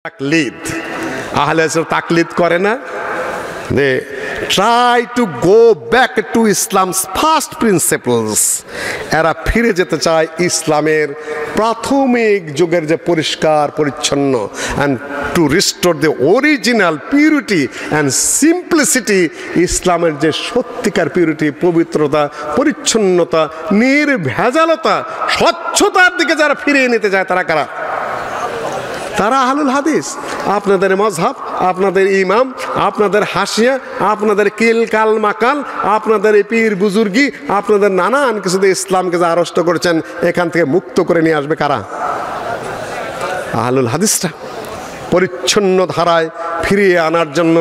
তাকলিদ আহলে হাদিস তাকলিদ করে না, they try to go back to Islam's first principles. এরা ফিরে যেতে চায় ইসলামের প্রাথমিক যুগের যে পরিষ্কার পরিচ্ছন্ন, and to restore the original purity and simplicity. ইসলামের যে সত্যিকার পিউরিটি, পবিত্রতা, পরিচ্ছন্নতা, নির্ভেজালতা, স্বচ্ছতার দিকে যারা ফিরিয়ে নিতে চায় তারা কারা? তারা আহলুল হাদিস। আপনাদের মজহাব, আপনাদের ইমাম, আপনাদের হাসিয়া, আপনাদের কিল কাল মাকাল, আপনাদের এই পীর বুজুর্গি, আপনাদের নানান কিছুতে ইসলামকে যা আড়ষ্ট করেছেন, এখান থেকে মুক্ত করে নিয়ে আসবে কারা? আহলুল হাদিসরা। পরিচ্ছন্ন ধারায় ফিরিয়ে আনার জন্য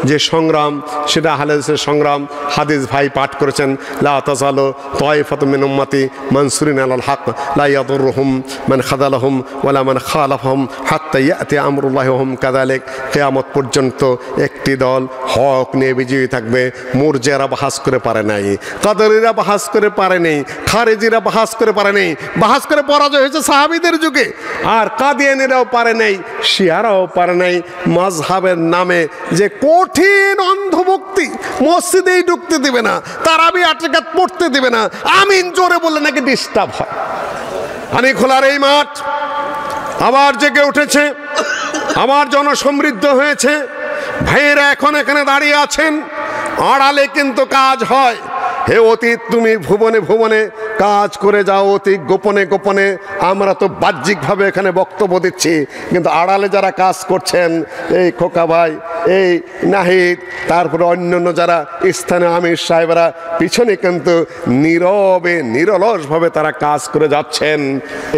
যে সংগ্রাম, সেটা আহলে হাদিসের সংগ্রাম। হাদিস ভাই পাঠ করেছেন, লা তাযালু তায়ফাতুম মিন উম্মতি মানসুরিন আলাল হক লা ইয়াদুররুহুম মান খাযালাহুম ওয়ালা মান খালাফাহুম হাত্তা ইয়াতি আমরুল্লাহি ওয়া হুম কাযালিক। কিয়ামত পর্যন্ত একটি দল হক নিয়ে বিজয়ী থাকবে। মুরজিয়ারা বাহাস করে পারে নাই, কাদরিরা বাহাস করে পারে নাই, খারেজিরা বাহাস করে পারে নাই। বাহাস করে পরাজয় হয়েছে সাহাবীদের যুগে। আর কাদিয়ানীরাও পারে নাই, শিয়ারাও পারে নাই। মাযহাবের নামে যে কঠিন অন্ধভক্তি, মসজিদেই ঢুকতে দিবে না, তারাবি 8 রাকাত পড়তে দিবে না, আমিন জোরে বললে নাকি ডিস্টার্ব হয়। পানি খোলার এই মাঠ আবার জেগে উঠেছে, আবার জনসমৃদ্ধ হয়েছে। ভাইয়েরা এখন এখানে দাঁড়িয়ে আছেন, আড়ালে কিন্তু কাজ হয়। হে অতীত, তুমি ভুবনে ভুবনে কাজ করে যাও, অতি গোপনে গোপনে। আমরা তো বাহ্যিকভাবে এখানে বক্তব্য দিচ্ছি, কিন্তু আড়ালে যারা কাজ করছেন, এই খোকা ভাই, এই নাহিদ, তারপরে অন্যান্য যারা স্থানীয় আমির সাহেবরা, পিছনে কিন্তু নীরবে নিরলসভাবে তারা কাজ করে যাচ্ছেন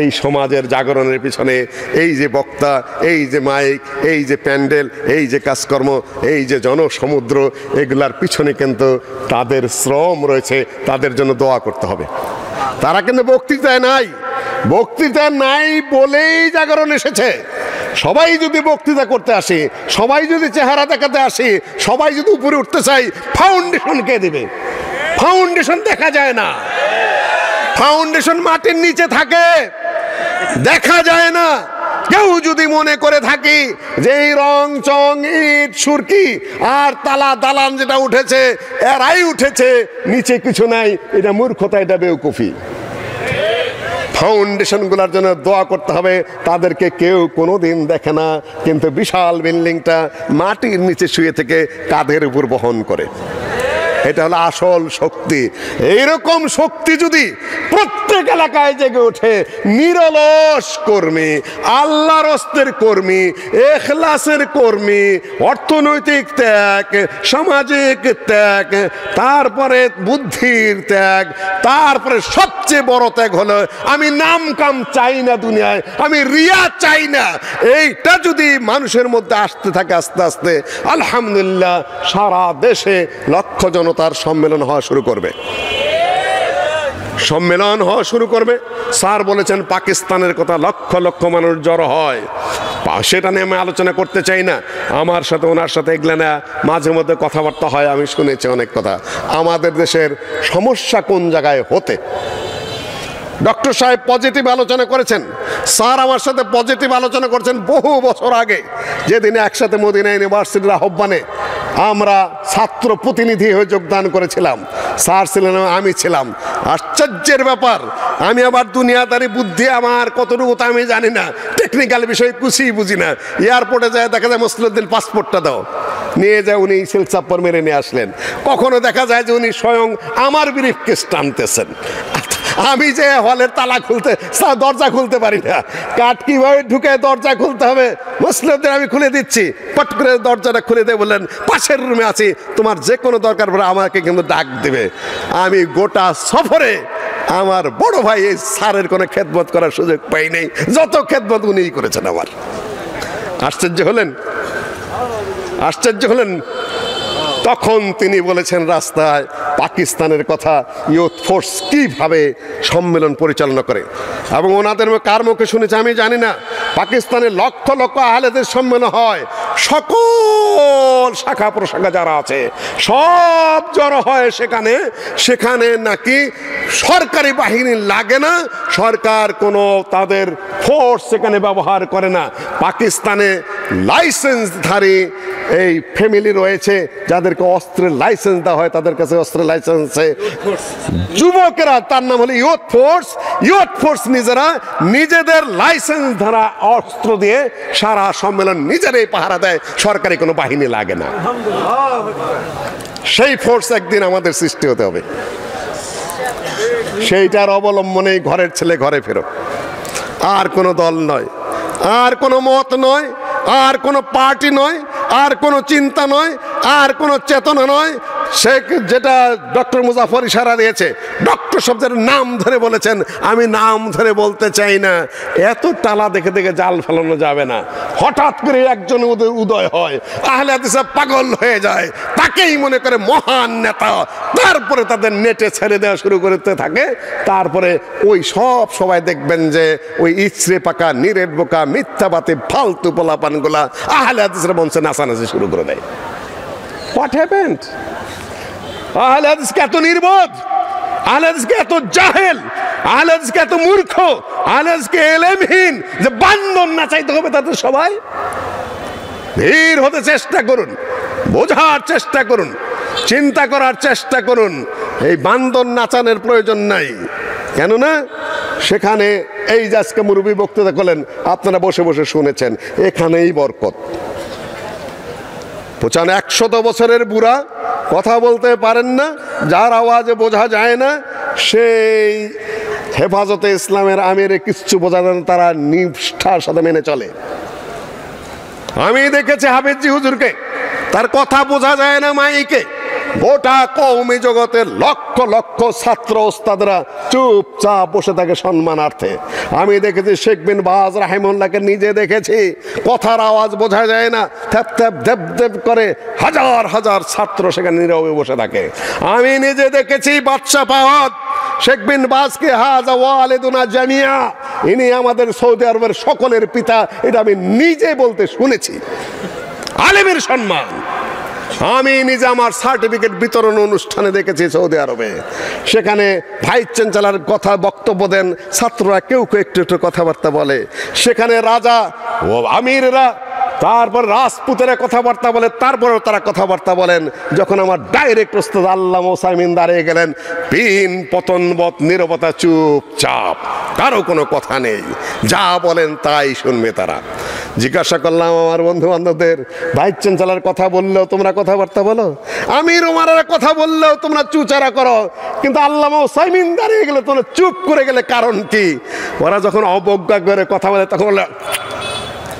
এই সমাজের জাগরণের পিছনে। এই যে বক্তা, এই যে মাইক, এই যে প্যান্ডেল, এই যে কাজকর্ম, এই যে জনসমুদ্র, এগুলার পিছনে কিন্তু তাদের শ্রম রয়েছে। তাদের জন্য দোয়া করতে হবে। তারা কিন্তু বক্তৃতায় নাই, বক্তৃতা নাই বলেই জাগরণ এসেছে। সবাই যদি বক্তৃতা করতে আসে, সবাই যদি চেহারা দেখাতে আসে, সবাই যদি উপরে উঠতে চাই, ফাউন্ডেশন কে দিবে? ফাউন্ডেশন দেখা যায় না, ফাউন্ডেশন মাটির নিচে থাকে, দেখা যায় না। কেউ যদি মনে করে থাকি যে এই রং চং ইট সুরকি আর তালা দালান যেটা উঠেছে এরাই উঠেছে, নিচে কিছু নাই, এটা মূর্খতা, এটা বেউকুফি। ফাউন্ডেশনগুলোর জন্য দোয়া করতে হবে। তাদেরকে কেউ কোনোদিন দেখে না, কিন্তু বিশাল বিল্ডিংটা মাটির নিচে শুয়ে থেকে কাঁধের উপর বহন করে। এটা হলো আসল শক্তি। এইরকম শক্তি যদি প্রত্যেক এলাকায় জেগে ওঠে, নিরলস কর্মী, আল্লাহর রাস্তার কর্মী, ইখলাসের কর্মী, অর্থনৈতিক ত্যাগ, সামাজিক ত্যাগ, তারপরে বুদ্ধির ত্যাগ, তারপরে সবচেয়ে বড় ত্যাগ হলো আমি নাম কাম চাই না দুনিয়ায়, আমি রিয়া চাই না। এইটা যদি মানুষের মধ্যে আসতে থাকে আস্তে আস্তে, আলহামদুলিল্লাহ সারা দেশে লক্ষ জনতার সম্মেলন হওয়া শুরু করবে, সম্মেলন হওয়া শুরু করবে। স্যার বলেছেন পাকিস্তানের কথা, লক্ষ লক্ষ মানুষ জড়ো হয়, সেটা নিয়ে আমি আলোচনা করতে চাই না। আমার সাথে ওনার সাথে এগুলো না মাঝে মধ্যে কথাবার্তা হয়, আমি শুনেছি অনেক কথা। আমাদের দেশের সমস্যা কোন জায়গায় হতে, ডক্টর সাহেব পজিটিভ আলোচনা করেছেন, স্যার আমার সাথে পজিটিভ আলোচনা করেছেন বহু বছর আগে, যেদিনে একসাথে মদিনা ইউনিভার্সিটির আহ্বানে আমরা ছাত্র প্রতিনিধি হয়ে যোগদান করেছিলাম। স্যার ছিলেন, আমি ছিলাম। আশ্চর্যের ব্যাপার, আমি আবার দুনিয়াদারি বুদ্ধি আমার কতটুকু তা আমি জানি না, টেকনিক্যাল বিষয় কিছুই বুঝি না। এয়ারপোর্টে যায় দেখা যায় মুসলিউদ্দিন পাসপোর্টটা দাও, নিয়ে যায়, উনি সিল চাপ্পর মেরে নিয়ে আসলেন। কখনো দেখা যায় যে উনি স্বয়ং আমার ব্রিফকেস টানতেছেন, আমি যে হলের তালা খুলতে, দরজা খুলতে পারি না, কাঠ কিভাবে ঢুকে দরজা খুলতে হবে, মুসলিমদের আমি খুলে দিচ্ছি, পট করে দরজাটা খুলে দিয়ে বললেন পাশের রুমে আছি, তোমার যে কোনো দরকার পড়ে আমাকে কিন্তু ডাক দেবে। আমি গোটা সফরে আমার বড় ভাই এই স্যারের কোনো খেদমত করার সুযোগ পাই নাই, যত খেদমত উনিই করেছেন আমার। আশ্চর্য হলেন, আশ্চর্য হলেন। তখন তিনি বলেছেন রাস্তায় পাকিস্তানের কথা, ইউথ ফোর্স কীভাবে সম্মেলন পরিচালনা করে, এবং ওনাদের কার মুখে শুনেছে আমি জানি না। পাকিস্তানে লক্ষ লক্ষ আহলেদের সম্মেলন হয়, সকল শাখা প্রশাখা যারা আছে সব জড়ো হয় সেখানে। সেখানে নাকি সরকারি বাহিনী লাগে না, সরকার কোনো তাদের ফোর্স সেখানে ব্যবহার করে না। পাকিস্তানে লাইসেন্সধারী এই ফ্যামিলি রয়েছে যাদেরকে অস্ত্রের লাইসেন্স দেওয়া হয়, তাদের কাছে অস্ত্রের লাইসেন্সে যুবকেরা, তার নাম হলো ইয়ুথ ফোর্স। ইয়ুথ ফোর্স নিজেরা নিজেদের লাইসেন্স ধারা অস্ত্র দিয়ে সারা সম্মেলন নিজেরাই পাহারা দেয়, সরকারি কোনো বাহিনী লাগে না। সেই ফোর্স একদিন আমাদের সৃষ্টি হতে হবে, সেইটার অবলম্বনেই ঘরের ছেলে ঘরে ফেরো। আর কোনো দল নয়, আর কোনো মত নয়, আর কোনো পার্টি নয়, আর কোনো চিন্তা নয়, আর কোনো চেতনা নয়। শেখ যেটা ডক্টর মুজাফর ইশারা দিয়েছে, ডক্টর শব্দের নাম ধরে বলেছেন, আমি নাম ধরে বলতে চাই না। এত টালা দেখে দেখে জাল ফেলানো যাবে না। হঠাৎ করে একজন উদয় হয়, আহলে হাদিস পাগল হয়ে যায়, তাকেই মনে করে মহান নেতা, তারপরে তাদের নেটে ছেড়ে দেওয়া শুরু করতে থাকে। তারপরে ওই সব সবাই দেখবেন যে ওই ইচড়ে পাকা নিরেট বোকা মিথ্যাবাদী ফালতু পোলাপানগুলা আহলে হাদিসের মঞ্চে নাচানাচি শুরু করে দেয়। What happened? আহলে হাদিসকে এত নির্বোধ, আহলে হাদিসকে এত জাহেল, আহলে হাদিসকে এত মূর্খ, আহলে হাদিসকে এলেমহীন যে বান্দর নাচাইতে হবে তাদের সবাই। ধীর হতে চেষ্টা করুন, বোঝার চেষ্টা করুন, চিন্তা করার চেষ্টা করুন। এই বান্দর নাচানোর প্রয়োজন নাই। কেননা সেখানে এই যে আজকে মুরব্বী বক্তৃতা করলেন, আপনারা বসে বসে শুনেছেন, এখানেই বরকত। 100 বছরের বুড়া, কথা বলতে পারেন না, যার আওয়াজে বোঝা যায় না, সেই হেফাজতে ইসলামের আমিরে কিচ্ছু বোঝা যায় না, তারা নিষ্ঠার সাথে মেনে চলে। আমি দেখেছি হাফেজি হুজুরকে, তার কথা বোঝা যায় না মাইকে। গোটা কওমি জগতের লক্ষ লক্ষ ছাত্র ওস্তাদরা চুপচাপ বসে থাকে সম্মানার্থে। আমি দেখেছি শেখ বিন বাজ রাহিমাহুল্লাহকে নিজে দেখেছি, কথার আওয়াজ বোঝা যায় না, থ্যাপ থ্যাপ দেব দেব করে হাজার হাজার ছাত্র সেখানে নীরবে বসে থাকে। আমি নিজে দেখেছি বাদশাহ ফাহাদ শেখ বিন বাজকে, হাজা ওয়ালিদুনা জামিয়া, ইনি আমাদের সৌদি আরবের সকলের পিতা, এটা আমি নিজে বলতে শুনেছি। আলেমের সম্মান আমি নিজে আমার সার্টিফিকেট বিতরণ অনুষ্ঠানে দেখেছি সৌদি আরবে। সেখানে ভাইস চ্যান্সেলর কথা বক্তব্য দেন, ছাত্ররা কেউ কেউ একটু একটু কথাবার্তা বলে। সেখানে রাজা ও আমিররা, তারপর রাজপুতেরা কথাবার্তা বলে, তারপরেও তারা কথাবার্তা বলেন। যখন আমার ডাইরেক্ট ওস্তাদ আল্লামা ওসাইমিন দাঁড়িয়ে গেলেন, পিন পতনবৎ নীরবতা, চুপচাপ, কারো কোনো কথা নেই, যা বলেন তাই শুনবে তারা। জিজ্ঞাসা করলাম আমার বন্ধু বান্ধবদের, ভাইস চ্যান্সেলর কথা বললেও তোমরা কথাবার্তা বলো, আমির ওমারেরা কথা বললেও তোমরা চুচারা করো, কিন্তু আল্লামা ওসাইমিন দাঁড়িয়ে গেলে তোমরা চুপ করে গেলে কারণ কি? ওরা যখন অবজ্ঞা করে কথা বলে তখন বলে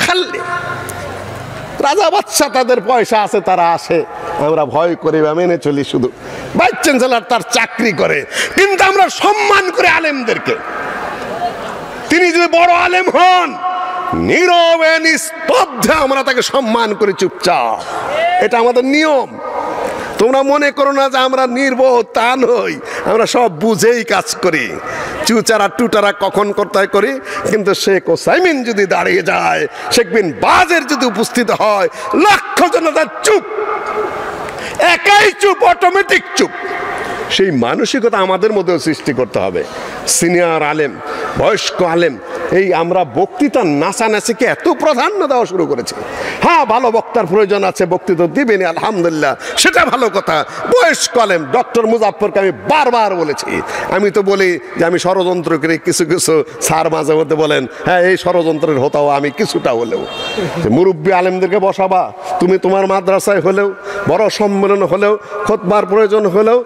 খাল্লি রাজা বাদশা, তাদের পয়সা আছে, তারা আসে, আমরা ভয় করি বা মেনে চলি। শুধু ভাইস চ্যান্সেলর তার চাকরি করে, কিন্তু আমরা সম্মান করে আলেমদেরকে। তিনি যদি বড় আলেম হন, নীরবে নিস্তব্ধে আমরা তাকে সম্মান করি চুপচাপ, এটা আমাদের নিয়ম। তোমরা মনে করো না যে আমরা নির্বোধ, তা নই, আমরা সব বুঝেই কাজ করি। চুচারা টুটারা কখন করতে করি, কিন্তু শেখ ওসাইমিন যদি দাঁড়িয়ে যায়, শেখ বিন বাজের যদি উপস্থিত হয়, লক্ষ জনতা চুপ, একাই চুপ, অটোমেটিক চুপ। সেই মানসিকতা আমাদের মধ্যেও সৃষ্টি করতে হবে। সিনিয়র আলেম, বয়স্ক আলেম, এই আমরা বক্তৃতা নাচানাচিকে এত প্রাধান্য দেওয়া শুরু করেছি। হ্যাঁ, ভালো বক্তার প্রয়োজন আছে, বক্তৃতা দিবেন, আলহামদুলিল্লাহ, সেটা ভালো কথা। বয়স্ক আলেম ডক্টর মুজাফফরকে আমি বারবার বলেছি, আমি তো বলি যে আমি ষড়যন্ত্র করি, কিছু কিছু স্যার মাঝে মধ্যে বলেন, হ্যাঁ এই ষড়যন্ত্রের হতাও আমি কিছুটা হলেও। মুরব্বী আলেমদেরকে বসাবা, তুমি তোমার মাদ্রাসায় হলেও, বড় সম্মেলন হলেও, খুতবার প্রয়োজন হলেও,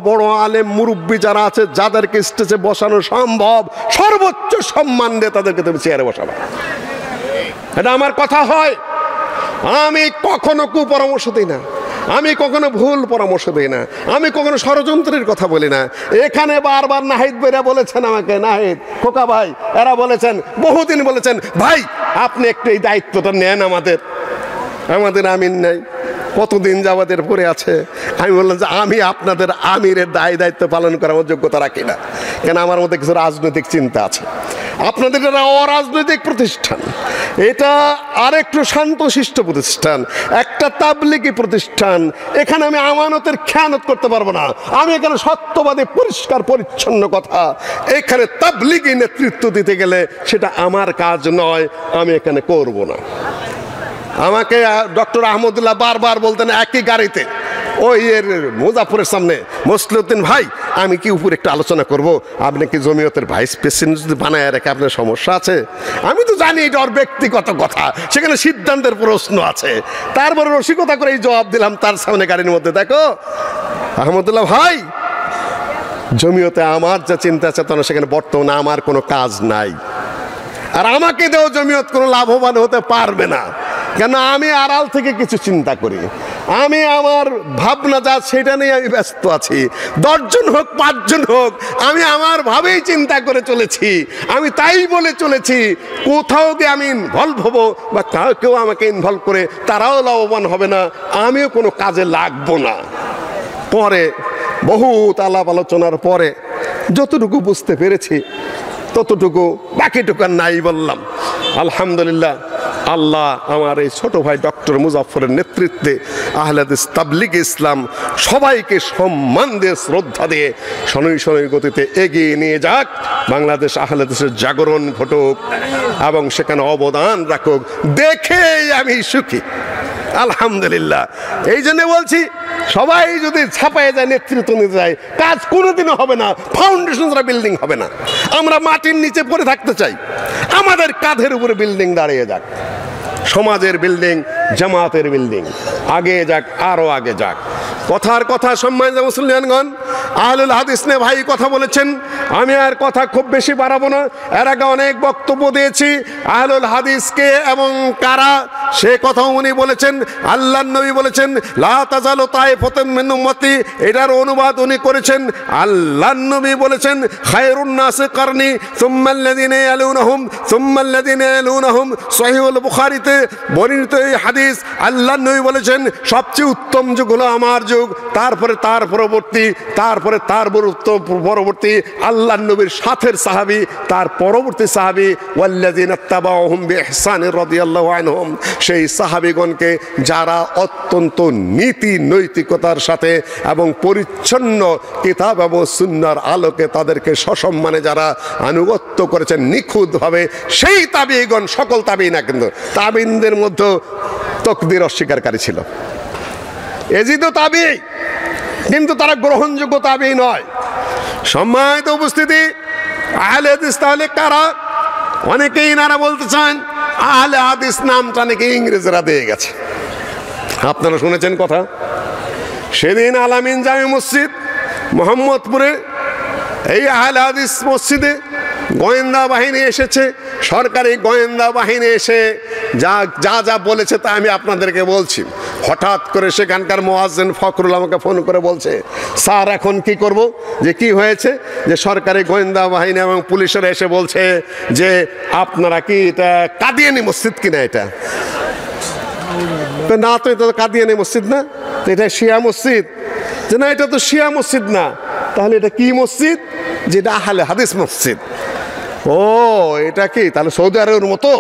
বড় আলেম মুরব্বী যারা আছে, যাদেরকে স্টেজে বসানো সম্ভব, সর্বোচ্চ সম্মান দিয়ে তাদেরকে তুমি চেয়ারে বসাবা। এটা আমার কথা হয়। আমি কখনো কুপরামর্শ দিই না, আমি কখনো ভুল পরামর্শ দিই না, আমি কখনো ষড়যন্ত্রের কথা বলি না। এখানে বারবার নাহিদ ভাইরা বলেছেন আমাকে, নাহিদ খোকা ভাই এরা বলেছেন, বহুদিন বলেছেন, ভাই আপনি একটু এই দায়িত্বটা নেন, আমাদের আমিন নাই, কতদিন যাবতের পরে আছে। আমি বললাম যে আমি আপনাদের আমিরের দায়িত্ব পালন করার আমার যোগ্যতা রাখি না, কেন আমার মধ্যে কিছু রাজনৈতিক চিন্তা আছে। আপনাদের এটা অরাজনৈতিক প্রতিষ্ঠান, এটা আরেকটু শান্তশিষ্ট প্রতিষ্ঠান, একটা তাবলিগি প্রতিষ্ঠান। এখানে আমি আমানতের খেয়ানত করতে পারবো না। আমি এখানে সত্যবাদী পরিষ্কার পরিচ্ছন্ন কথা, এখানে তাবলিগি নেতৃত্ব দিতে গেলে সেটা আমার কাজ নয়, আমি এখানে করব না। আমাকে ডক্টর আহমদুল্লাহ বারবার বলতেন একই গাড়িতে, ওই এর মুজাফরের সামনে, মসলিউদ্দিন ভাই আমি কি উপরে একটু আলোচনা করব, আপনি কি জমিয়তের ভাইস প্রেসিডেন্ট যদি বানায় রেখে আপনার সমস্যা আছে? আমি তো জানি এটা ওর ব্যক্তিগত কথা, সেখানে সিদ্ধান্তের প্রশ্ন আছে। তারপরে রসিকতা করে এই জবাব দিলাম তার সামনে গাড়ির মধ্যে, দেখো আহমদুল্লাহ ভাই, জমিয়তে আমার যা চিন্তা চেতনা সেখানে বর্তমানে আমার কোনো কাজ নাই, আর আমাকে দেও জমিয়ত কোনো লাভবান হতে পারবে না, কেন আমি আড়াল থেকে কিছু চিন্তা করি। আমি আমার ভাবনা যা সেটা নিয়ে আমি ব্যস্ত আছি। 10 জন হোক 5 জন হোক, আমি আমার ভাবেই চিন্তা করে চলেছি, আমি তাই বলে চলেছি। কোথাও গিয়ে আমি ইনভলভ হব বা কেউ আমাকে ইনভলভ করে তারাও লাভবান হবে না, আমিও কোনো কাজে লাগবো না। পরে বহুত আলাপ আলোচনার পরে যতটুকু বুঝতে পেরেছি ততটুকু, বাকিটুকু নাই বললাম। আলহামদুলিল্লাহ, আল্লাহ আমার এই ছোট ভাই ডক্টর মুজাফফরের নেতৃত্বে আহলে হাদিস তাবলিগ ইসলাম সবাইকে সম্মান দিয়ে শ্রদ্ধা দিয়ে শনৈ শনৈ গতিতে এগিয়ে নিয়ে যাক। বাংলাদেশ আহলে হাদিসের জাগরণ ঘটুক এবং সেখানে অবদান রাখুক, দেখেই আমি সুখী। আলহামদুলিল্লাহ, এই জন্য বলছি সবাই যদি ছাপায় যায়, নেতৃত্ব নিতে যায়, কাজ কোনোদিনও হবে না, ফাউন্ডেশন ছাড়া বিল্ডিং হবে না। আমরা মাটির নিচে পড়ে থাকতে চাই, আমাদের কাঁধের উপরে বিল্ডিং দাঁড়িয়ে যাক, সমাজের বিল্ডিং, জামাতের বিল্ডিং আগে যাক, আরো আগে যাক। কথার কথা সম্মানিত মুসলিমগণ, আহলুল হাদিস নিয়ে ভাই কথা বলেছেন, আমি আর কথা খুব বেশি বাড়াবো না। এর আগে অনেক বক্তব্য দিয়েছি আহলুল হাদিসকে এবং কারা, সে কথা উনি বলেছেন। আল্লাহর নবী বলেছেন লা তাজালু তাইফাতুম মিন উম্মতি, এটার অনুবাদ উনি করেছেন। আল্লাহর নবী বলেছেন খায়রুন নাসি কারনি সুম্মাল্লাযিনা ইয়ালুনহুম সুম্মাল্লাযিনা ইয়ালুনহুম, সহিহুল বুখারীতে বর্ণিত এই হাদিস। আল্লাহর নবী বলেছেন সবচেয়ে উত্তম যুগ হলো আমার যুগ, তারপরে তার পরবর্তী, তারপরে তার পরবর্তী আল্লাহর নবীর সাথের সাহাবী, তার পরবর্তী সাহাবী ওয়াল্লাযিনা তাবাউহুম বিইহসান রাদিয়াল্লাহু আনহুম, সেই সাহাবীগণকে যারা অত্যন্ত নীতি নৈতিকতার সাথে এবং পরিচ্ছন্ন কিতাব এবং সুন্নাহর আলোকে তাদেরকে সসম্মানে যারা আনুগত্য করেছেন নিখুঁতভাবে, সেই তাবিঈগণ, সকল তাবিঈ না কিন্তু তাবিঈনদের মধ্যে তাকদীর অস্বীকারী ছিল। এজিদও তাবিঈ, কিন্তু তারা গ্রহণযোগ্য তাবিঈ নয়। সম্মানিত উপস্থিতি, আহলে হাদিস তাহলে কারা? অনেকেই নারা বলতে চান আহলে হাদিস নামটা নাকি ইংরেজরা দিয়ে গেছে। আপনারা শুনেছেন কথা? সেদিন আলামিন জামে মসজিদ মোহাম্মদপুরে, এই আহলে হাদিস মসজিদে গোয়েন্দা বাহিনী এসেছে, সরকারি গোয়েন্দা বাহিনী এসে যা যা যা বলেছে তা আমি আপনাদেরকে বলছি। হঠাৎ করে সেখানকার মুয়াজ্জিন ফখরুল আমাকে ফোন করে বলছে, স্যার এখন কি করব? যে কি হয়েছে? যে সরকারি গোয়েন্দা বাহিনী এবং পুলিশেরা এসে বলছে যে আপনারা কি এটা কাদিয়ানি মসজিদ কিনা? এটা না, তো এটা তো কাদিয়ানি মসজিদ না, তো এটা শিয়া মসজিদ। যে না, এটা তো শিয়া মসজিদ না, তাহলে এটা কি মসজিদ? যেটা আহলে হাদিস মসজিদ। ও, এটা কি তাহলে সৌদি আরবের মতো?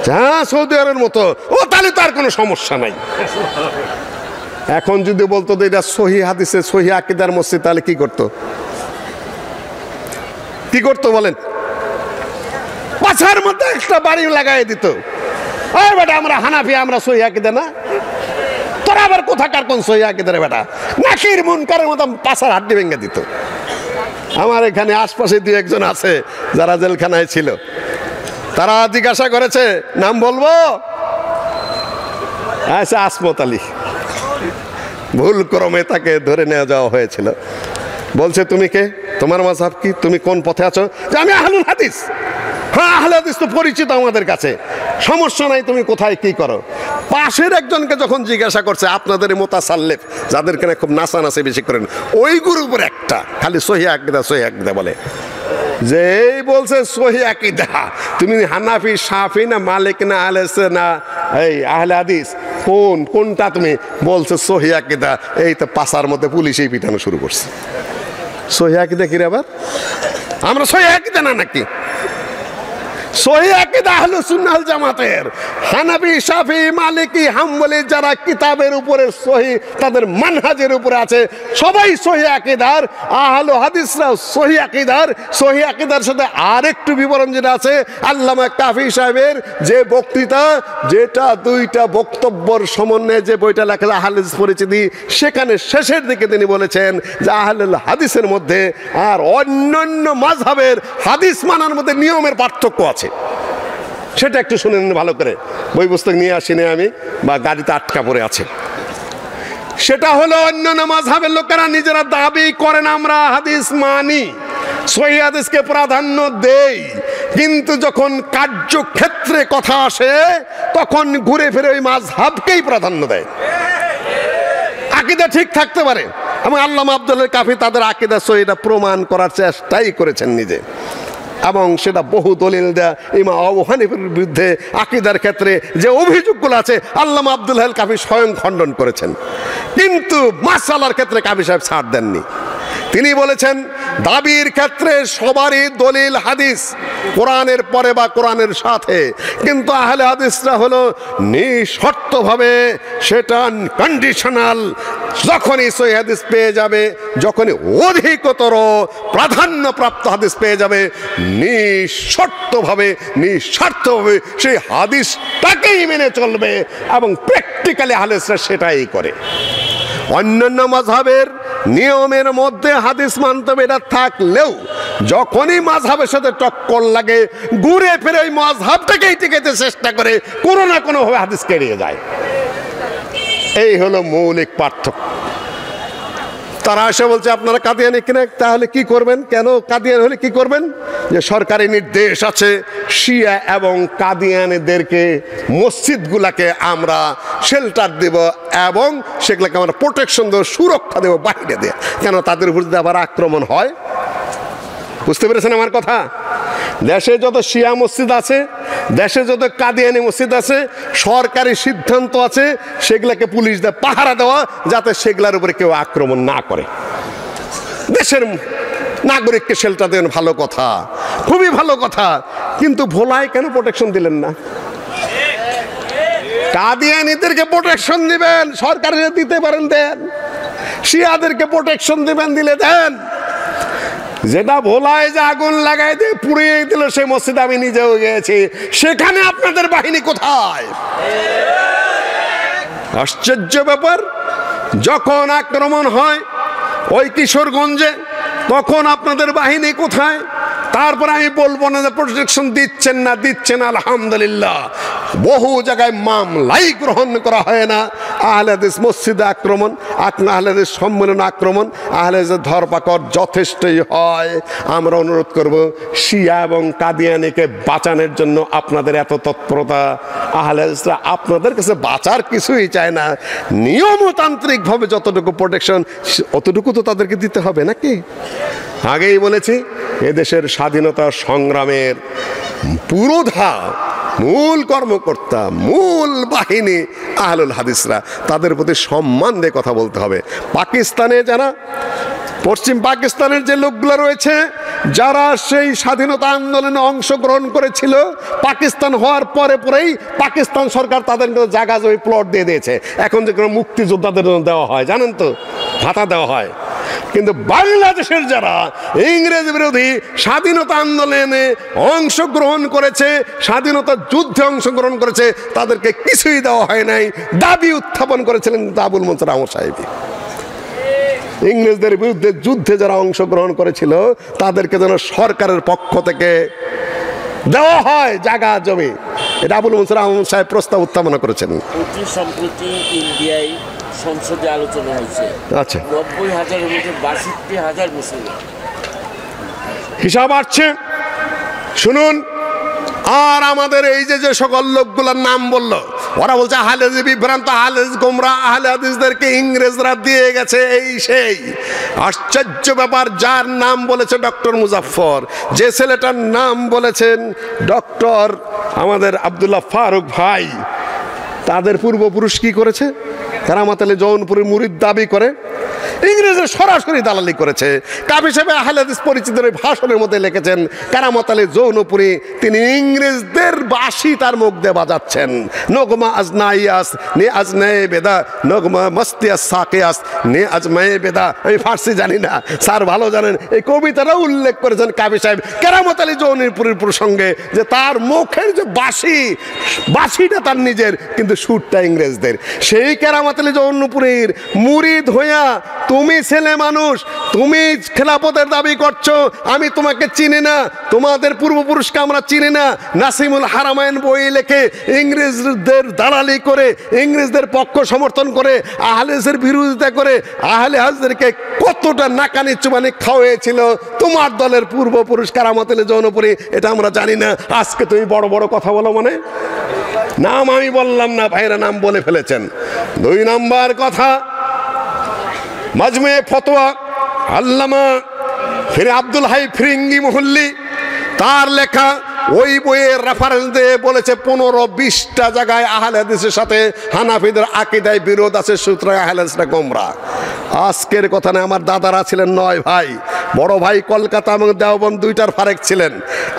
হ্যাঁ, সৌদি আরবের মতো। ও, তাহলে তো আর কোনো সমস্যা নাই। এখন যদি বলতো যে এটা সহি হাদিসে সহি আকীদার মসজিদ, তাহলে কি করতো? কি করতো বলেন? পাছার মধ্যে একটা বাড়ি লাগাই দিত, আরে বেটা আমরা হানাফি, আমরা সহি আকীদা না। তোরা আবার কোথাকার কোন সহি আকীদার বেটা? নাকির মুনকারের মতো পাছার হাড্ডি ভেঙে দিত। আমার এখানে আশপাশে 2-1 জন আছে যারা জেলখানায় ছিল, তারা জিজ্ঞাসা করেছে, নাম বলবো? আচ্ছা, আসমত আলী। ভুল ক্রমে তাকে ধরে নিয়ে যাওয়া হয়েছিল। বলছে তুমি কে? তোমার মাযহাব কি? তুমি কোন পথে আছো? যে আমি আহলুল হাদিস। হ্যাঁ, আহলে হাদিস তো পরিচিত আমাদের কাছে, সমস্যা নাই, তুমি কোথায় কি করো? পাশের একজনকে যখন জিজ্ঞাসা করছে, আপনাদের মুতাসাল্লিফ যাদেরকে খুব নাচানাচি বেশি করেন, ওই গ্রুপের একটা খালি সহি আকীদা বলে, যেই বলছে সহি আকীদা, তুমি হানাফি, শাফি না মালিক না আহলে না এই আহলে হাদিস, কোনটা তুমি বলছো সহি আকীদা, এই তো পাশার মধ্যে পুলিশেই পিটানো শুরু করছে। সহি আকীদা কি রে আবার? আমরা সহি আকীদা না নাকি? সহি আকীদা আহলুস সুন্নাহ ওয়াল জামাতের হানাফি, শাফি, মালিকি, হাম্বলি যারা কিতাবের উপরে সহি তাদের মানহাজের উপরে আছে সবাই সহি আকীদার। আহলে হাদিসরাও সহি আকীদার। সহি আকীদার সাথে আরেকটু বিবরণ যেটা আছে আল্লামা কাফি সাহেবের যে বক্তৃতা, যেটা 2টা বক্তব্যর সমন্বয়ে যে বইটা লেখা আহলে হাদিস পরিচিতি, সেখানে শেষের দিকে তিনি বলেছেন যে আহলে হাদিসের মধ্যে আর অন্যান্য মাযহাবের হাদিস মানার মধ্যে নিয়মের পার্থক্য আছে। সেটা একটু শুনে নিন ভালো করে, বই পুস্তক নিয়ে আসিনি আমি, বা গাড়িতে আটকা পড়ে আছে। সেটা হলো অন্যান্য মাযহাবের লোকেরা নিজেরা দাবি করেন আমরা হাদিস মানি, সহিহ হাদিসকে প্রাধান্য দেই, কিন্তু যখন কার্যক্ষেত্রে কথা আসে তখন ঘুরে ফিরে ওই মাযহাবকেই প্রাধান্য দেয়। আকীদা ঠিক থাকতে পারে, এবং আল্লামা আব্দুল কাফি তাদের আকীদা সহিহটা প্রমাণ করার চেষ্টাই করেছেন নিজে, এবং সেটা বহু দলিল দেয়া ইমাম আবু হানিফার বিরুদ্ধে আকীদার ক্ষেত্রে যে অভিযোগগুলো আছে আল্লামা আব্দুল কাফি স্বয়ং খণ্ডন করেছেন। কিন্তু মাসআলার ক্ষেত্রে কাফি সাহেব ছাড় দেননি। তিনি বলেছেন দাবির ক্ষেত্রে সবারই দলিল হাদিস কোরআনের পরে বা কোরআনের সাথে, কিন্তু আহলে হাদিসরা হলো নিঃশর্তভাবে সেটা কন্ডিশনাল, যখনই সহিহ হাদিস পেয়ে যাবে, যখনই অধিকতর প্রাধান্যপ্রাপ্ত হাদিস পেয়ে যাবে, নিঃশর্তভাবে নিঃস্বার্থভাবে সেই হাদিসটাকেই মেনে চলবে, এবং প্র্যাকটিক্যালি আহলে হাদিসরা সেটাই করে। অন্যান্য মাযহাবের নিয়মের মধ্যে হাদিস মানতে হবে এটা থাকলেও যখনই মাযহাবের সাথে টক্কর লাগে ঘুরে ফিরে ওই মাযহাবটাকেই টিকাতে চেষ্টা করে, কোনো না কোনোভাবে হাদিসকে এড়িয়ে যায়। এই হলো মৌলিক পার্থক্য। তারা এসে বলছে আপনারা কাদিয়ানি কিনা, তাহলে কি করবেন? কেন কাদিয়ানি হলে কি করবেন? যে সরকারি নির্দেশ আছে শিয়া এবং কাদিয়ানিদেরকে মসজিদগুলাকে আমরা শেল্টার দেব এবং সেগুলোকে আমরা প্রোটেকশন দেবো, সুরক্ষা দেবো বাইরে দিয়ে, কেন তাদের উপর যদি আবার আক্রমণ হয়। বুঝতে পেরেছেন আমার কথা? দেশে যত শিয়া মসজিদ আছে, দেশে যত কাদিয়ানি মসজিদ আছে, সরকারি সিদ্ধান্ত আছে সেগুলোকে পুলিশ দিয়ে পাহারা দেওয়া, যাতে সেগুলোর উপরে কেউ আক্রমণ না করে। দেশের নাগরিককে শেল্টার দেন, ভালো কথা, খুবই ভালো কথা, কিন্তু ভোলায় কেন প্রোটেকশন দিলেন না? কাদিয়ানিদেরকে প্রোটেকশন দিবেন, সরকারের দিতে পারেন দেন, শিয়াদেরকে প্রোটেকশন দিবেন দিলে দেন। যেটা ভোলায় যে আগুন লাগাই দিয়ে পুড়িয়ে দিল সেই মসজিদে আমি নিজেও গিয়েছি, সেখানে আপনাদের বাহিনী কোথায়? আশ্চর্য ব্যাপার। যখন আক্রমণ হয় ওই কিশোরগঞ্জে, তখন আপনাদের বাহিনী কোথায়? তারপরে আমি বলবো না যে প্রোটেকশন দিচ্ছেন না, দিচ্ছেন আলহামদুলিল্লাহ, বহু জায়গায় মামলাই গ্রহণ করা হয় না। আহলে হাদিস মসজিদে আক্রমণ, আহলে হাদিস সম্মেলন আক্রমণ, আহলে হাদিসের ধরপাকড় যথেষ্টই হয়। আমরা অনুরোধ করব শিয়া এবং কাদিয়ানিকে বাঁচানোর জন্য আপনাদের এত তৎপরতা, আহলে হাদিসরা আপনাদের কাছে বাঁচার কিছুই চায় না, নিয়মতান্ত্রিকভাবে যতটুকু প্রোটেকশন অতটুকু তো তাদেরকে দিতে হবে নাকি? আগেই বলেছি এদেশের স্বাধীনতা সংগ্রামের পুরোধা মূল কর্মকর্তা, মূল বাহিনী আহলুল হাদিসরা, তাদের প্রতি সম্মান দিয়ে কথা বলতে হবে। পাকিস্তানে যারা, পশ্চিম পাকিস্তানের যে লোকগুলো রয়েছে যারা সেই স্বাধীনতা আন্দোলনে অংশগ্রহণ করেছিল, পাকিস্তান হওয়ার পরে পরেই পাকিস্তান সরকার তাদের জায়গা জমি প্লট দিয়ে দিয়েছে। এখন যে কোনো মুক্তিযোদ্ধাদের দেওয়া হয়, জানেন তো, ভাতা দেওয়া হয়। কিন্তু বাংলাদেশের যারা ইংরেজ বিরোধী স্বাধীনতা আন্দোলনে অংশগ্রহণ করেছে, স্বাধীনতা যুদ্ধে অংশগ্রহণ করেছে, তাদেরকে কিছুই দেওয়া হয় নাই। দাবি উত্থাপন করেছিলেন আবুল মনসুর আহমদ সাহেব। ইংরেজদের বিরুদ্ধে যুদ্ধে যারা অংশগ্রহণ করেছিল তাদেরকে যেন সরকারের পক্ষ থেকে দেওয়া হয় জায়গা জমি, এটা আবুল মনসুর আহমদ সাহেব প্রস্তাব উত্থাপন করেছেন। সম্প্রতি ইন্ডিয়ায় সংসদে আলোচনা হয়েছে, আচ্ছা, 90,000-এর মধ্যে 62,000 মুসলমান। হিসাব আসছে, শুনুন। আর আমাদের এই যে যে সকল লোকগুলোর নাম বললো, ওরা বলছে আহলে হাদিস বিভ্রান্ত, আহলে হাদিস গোমরা, আহলে হাদিসদেরকে ইংরেজরা দিয়ে গেছে, এই সেই। আশ্চর্য ব্যাপার, যার নাম বলেছে ডক্টর মুজাফফর, যে ছেলেটার নাম বলেছেন ডক্টর আমাদের আব্দুল্লাহ ফারুক ভাই, তাদের পূর্বপুরুষ কি করেছে? কারামাত আলী জৌনপুরের মুরিদ দাবি করে ইংরেজের সরাসরি দালালি করেছে। কাবি সাহেব আহলে হাদিস পরিচিতের ভাষণের মধ্যে লিখেছেন কারামাত আলী জৌনপুরি তিনি ইংরেজদের বাঁশি তার মুখ দিয়ে বাজাচ্ছেন। নগমা আজনাইয়াস নে আজনায়ে বেদা নগমা মস্তিয়াস সাকিয়াস নে আজমায়ে বেদা। আমি ফার্সি জানি না, স্যার ভালো জানেন। এই কবিতাটাও উল্লেখ করেছেন কাবি সাহেব কারামাত আলী জৌনপুরীর প্রসঙ্গে যে তার মুখের যে বাঁশিটা তার নিজের, কিন্তু সুরটা ইংরেজদের। সেই কারামাত আলী জৌনপুরীর মুরিদ হইয়া তুমি ছেলে মানুষ, তুমি খেলাফতের দাবি করছো, আমি তোমাকে চিনি না, তোমাদের পূর্বপুরুষকে আমরা চিনি না। নাসিমুল হারামাইন বই লেখে ইংরেজদের দালালি করে, ইংরেজদের পক্ষ সমর্থন করে, আহলে হাদিসের বিরোধিতা করে আহলে হাদিসদেরকে কতটা নাকানি চুবানি খাওয়াইছিল তোমার দলের পূর্বপুরুষ কারামাত আলী জৌনপুরী, এটা আমরা জানি না। আজকে তুমি বড় বড় কথা বলো, মানে নাম আমি বললাম না, ভাইরা নাম বলে ফেলেছেন। 2 নাম্বার কথা, মাজমুয়ে ফতোয়া আল্লামা ফিরে আব্দুল হাই ফিরিঙ্গি মুহল্লি তার লেখা ওই বইয়ের রেফারেন্স দিয়ে বলেছে 15-20টা জায়গায় আহলে হাদিসের সাথে হানাফিদের আকীদায় বিরোধ আছে, সুতরাং আহলে হাদিসরা গোমরা। আজকের কথা না, আমার দাদারা ছিলেন 9 ভাই, বড় ভাই কলকাতা এবং দেওবন্দ 2টার ফারেক ছিলেন,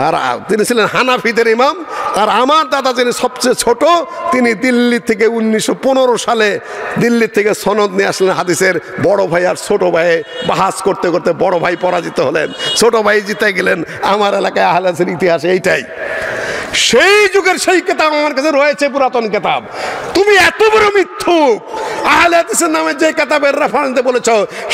আর তিনি ছিলেন হানাফিদের ইমাম। আর আমার দাদা যিনি সবচেয়ে ছোট, তিনি দিল্লি থেকে 1915 সালে দিল্লি থেকে সনদ নিয়ে আসলেন হাদিসের। বড় ভাই আর ছোট ভাই বাহাস করতে করতে বড় ভাই পরাজিত হলেন, ছোট ভাই জিতে গেলেন। আমার এলাকায় আহলে হাদিসের ইতিহাস এইটাই। সেই যুগের সেই কিতাব আমার কাছে রয়েছে, পুরাতন কিতাব। তুমি এত বড় মিথ্যুক, আহলে হাদিসের নামে যে কিতাবের রেফারেন্স বলেছ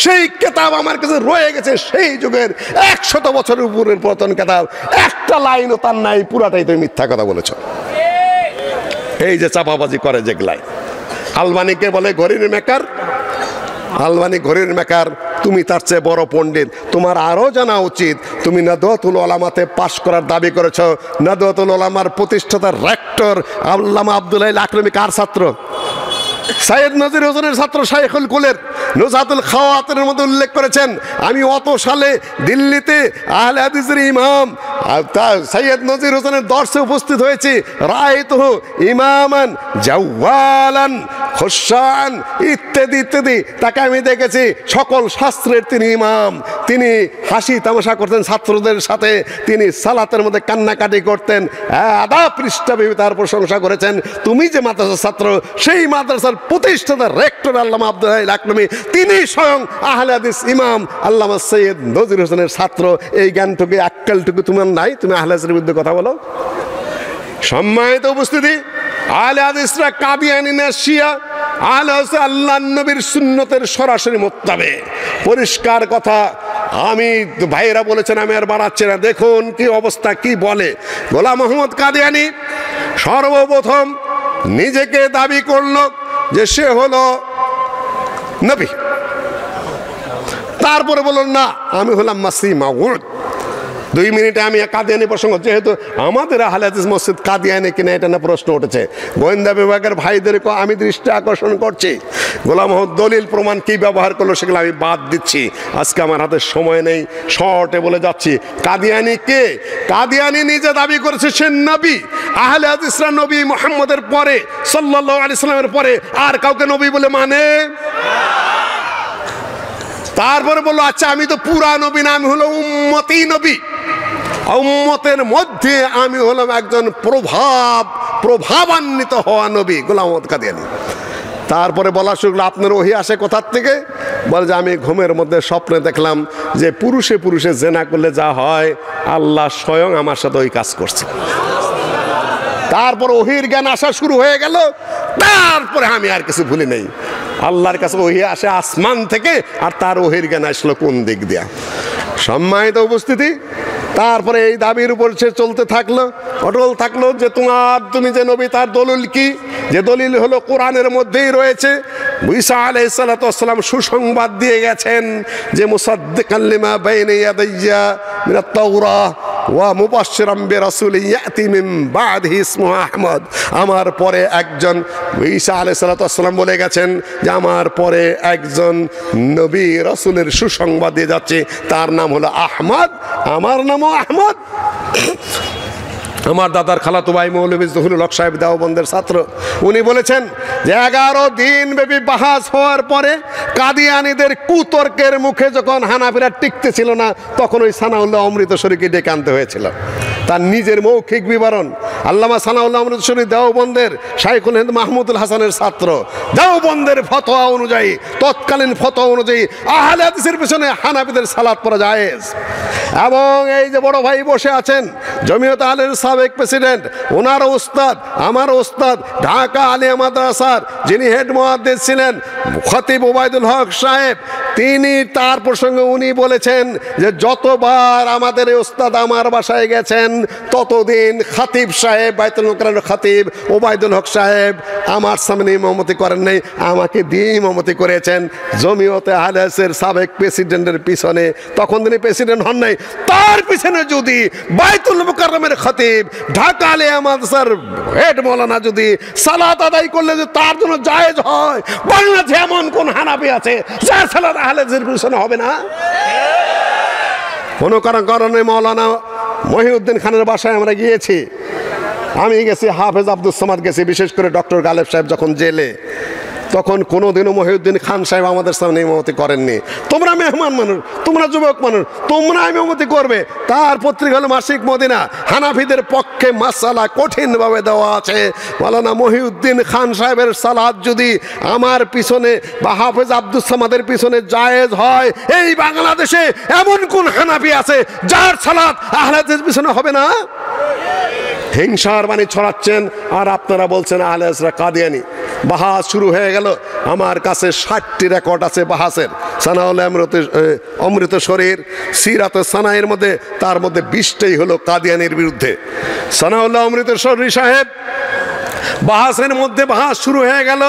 সেই কিতাব আমার কাছে রয়ে গেছে সেই যুগের 100 বছরের উপরের পুরাতন কিতাব, একটা লাইনও তার নাই, পুরাটাই তুমি মিথ্যা কথা বলেছ। এই যে চাপাবাজি করে যেগুলাই, আলবানিকে বলে ঘড়ির মেকার, আলবানি ঘড়ির মেকার, তুমি তার চেয়ে বড় পণ্ডিত, তোমার আরও জানা উচিত। তুমি নাদওয়াতুল উলামাতে পাশ করার দাবি করেছ। নাদওয়াতুল উলামার প্রতিষ্ঠাতা রেক্টর আল্লামা আব্দুল হাই লাকনবী কার ছাত্র? সাইয়েদ নজির হোসেনের ছাত্র শাইখুল কুলের নুজহাতুল খাওয়াতিনের মধ্যে উল্লেখ করেছেন, আমি অত সালে দিল্লিতে আহলে হাদিসের ইমাম সাইয়েদ নজির হোসেনের দর্শে উপস্থিত হয়েছি। রায়তুহু ইমামান জাওয়ালান খুশান ইত্যাদি ইত্যাদি, তাকে আমি দেখেছি সকল শাস্ত্রের তিনি ইমাম। তিনি হাসি তামাশা করতেন ছাত্রদের সাথে, তিনি সালাতের মধ্যে কান্নাকাটি করতেন। আধা পৃষ্ঠাব্যাপী তার প্রশংসা করেছেন। তুমি যে মাদ্রাসার ছাত্র, সেই মাদ্রাসার প্রতিষ্ঠাতা রেক্টর আল্লামা আব্দুল হাই লাকনবী, তিনি স্বয়ং আহলে হাদিস ইমাম আল্লামা সৈয়দ নজির হোসেনের ছাত্র। এই জ্ঞানটুকু আক্কেলটুকু তোমার নাই, তুমি আহলে হাদিসের বিরুদ্ধে কথা বলো। সম্মানিত উপস্থিতি, আহলে হাদিসরা কাদিয়ানী না শিয়া, আহলে হাদিস আল্লাহর নবীর সুন্নতের সরাসরি মোত্তাবে। পরিষ্কার কথা, আমি ভাইয়েরা বলেছেন, আমি আর বাড়াচ্ছি না। দেখুন কি অবস্থা, কি বলে গোলাম মোহাম্মদ কাদিয়ানী। সর্বপ্রথম নিজেকে দাবি করল যে সে হলো নবী, তারপরে বলল না আমি হলাম মাসিহ মাউউদ। 2 মিনিটে আমি কাদিয়ানী প্রসঙ্গ, যেহেতু আমাদের আহলে হাদিস মসজিদ কাদিয়ানী কিনা এটা না প্রশ্ন উঠেছে, গোয়েন্দা বিভাগের ভাইদেরকে আমি দৃষ্টি আকর্ষণ করছি। গোলাম মোহাম্মদ দলিল প্রমাণ কি ব্যবহার করলো সেগুলো আমি বাদ দিচ্ছি, আজকে আমার হাতে সময় নেই, শর্টে বলে যাচ্ছি। কাদিয়ানী কে? কাদিয়ানী নিজে দাবি করেছে সে নবী। আহলে হাদিসরা নবী মুহাম্মদের পরে, সাল্লাল্লাহু আলাইহি সাল্লামের পরে আর কাউকে নবী বলে মানে। তারপরে বললো আচ্ছা আমি তো পুরা নবী না, আমি হলো উম্মতি নবী, উম্মতের মধ্যে আমি হলাম একজন প্রভাবান্বিত হওয়া নবী, গোলাম মোহাম্মদ কাদিয়ানী। তারপরে বলা শুরু করলো আপনার ওহী আসে কোথার থেকে? বলে যে আমি ঘুমের মধ্যে স্বপ্নে দেখলাম যে পুরুষে পুরুষে জেনা করলে যা হয় আল্লাহ স্বয়ং আমার সাথে ওই কাজ করছে। তারপর ওহীর জ্ঞান আসা শুরু হয়ে গেল। তারপরে আমি আর কিছু ভুলি নেই, আল্লাহর কাছে ওহী আসে আসমান থেকে, আর তার ওহীর জ্ঞান আসলো কোন দিক দিয়া। সম্মানিত উপস্থিতি, তারপরে এই দাবির উপর সে চলতে থাকলো, অটল থাকলো যে তুমি যে নবী তার দলিল কি? যে দলিল হলো কোরআনের মধ্যেই রয়েছে। ঈসা আলাইহিস সালাতু ওয়াস সালাম সুসংবাদ দিয়ে গেছেন যে মুসাদ্দিকান লিমা বাইনা ইয়াদাইয়া মিনাত তাওরাহ ওয়া মুবাশশিরাম বিরাসূলিন ইয়াতি মিন বাদিহি ইসমুহু আহমদ। আমার পরে একজন, ঈসা আলাইহিস সালাতু ওয়াস সালাম বলে গেছেন যে আমার পরে একজন নবী রাসূলের সুসংবাদ দিয়ে যাচ্ছে, তার নাম হলো আহমদ, আমার নামও আহমদ। আমার দাদার খালাতো ভাই মৌলভী জহুরুল হক সাহেব দেওবন্দের ছাত্র, উনি বলেছেন যে 11 দিন ব্যাপী বাহাস হওয়ার পরে কাদিয়ানীদের কুতর্কের মুখে যখন হানাফিরা টিকতে ছিল না, তখন ওই সানাউল্লাহ অমৃতসরীকে ডেকে আনতে হয়েছিল। তার নিজের মৌখিক বিবরণ। আল্লামা সানাউল্লাহ অমৃতসরী দেওবন্দের শাইখুল হিন্দ মাহমুদুল হাসানের ছাত্র। দেওবন্দের ফতোয়া অনুযায়ী, তৎকালীন ফতোয়া অনুযায়ী আহলে হাদিসের পিছনে হানাফিদের সালাত পড়া জায়েজ। এবং এই যে বড় ভাই বসে আছেন জমিয়ত আহলের সাবেক প্রেসিডেন্ট, ওনার ওস্তাদ, আমার ওস্তাদ, ঢাকা আলিয়া মাদ্রাসার যিনি হেড মুহাদ্দিস ছিলেন খতিব ওবায়দুল হক সাহেব, তিনি তার প্রসঙ্গে উনি বলেছেন যে যতবার আমাদের ওস্তাদ আমার বাসায় গেছেন ততদিন খতিব সাহেব, বাইতুল মুকাররমের খতিব ওবায়দুল হক সাহেব আমার সামনে ইমামতি করেন নাই, আমাকে দিয়ে ইমামতি করেছেন। জমিয়তে আহলে হাদিসের সাবেক প্রেসিডেন্টের পিছনে, তখন তিনি প্রেসিডেন্ট হন নাই, তার পিছনে যদি বাইতুল মুকাররমের খতিব ঢাকা আলিয়া মাদ্রাসার হেড মাওলানা যদি সালাত আদায় করলে যে তার জন্য জায়েজ হয়, বাংলাদেশে এমন কোন হানাফি আছে যার সালাত আহলে হাদিসের পিছনে হবে না? কোনো কারণে মাওলানা মহিউদ্দিন খানের বাসায় আমরা গিয়েছি, আমি গেছি, হাফেজ আব্দুস সামাদ গেছি, বিশেষ করে ডক্টর গালেব সাহেব যখন জেলে, তখন কোনোদিনও মহিউদ্দিন খান সাহেব আমাদের সামনে ইমামতি করেননি। তোমরা মেহমান মানুষ, তোমরা যুবক মানুষ, তোমরা ইমামতি করবে। তার পত্রিকা হলো মাসিক মদিনা, হানাফিদের পক্ষে মাসালা কঠিনভাবে দেওয়া আছে। মাওলানা মহিউদ্দিন খান সাহেবের সালাত যদি আমার পিছনে বা হাফেজ আব্দুস সামাদের পিছনে জায়েজ হয়, এই বাংলাদেশে এমন কোন হানাফি আছে যার সালাত আহলে হাদিসের পিছনে হবে না? হিংসার বাণী ছড়াচ্ছেন আর আপনারা বলছেন আহলে হাদিসরা কাদিয়ানী। বাহাস শুরু হয়ে গেল। আমার কাছে 60টি রেকর্ড আছে বাহাসের। সানাউল্লাহ অমৃতসরীর সিরাতে সানাইয়ের মধ্যে, তার মধ্যে 20টাই হলো কাদিয়ানীর বিরুদ্ধে। সানাউল্লাহ অমৃতসরী সাহেব বাহাসের মধ্যে বাহাস শুরু হয়ে গেল।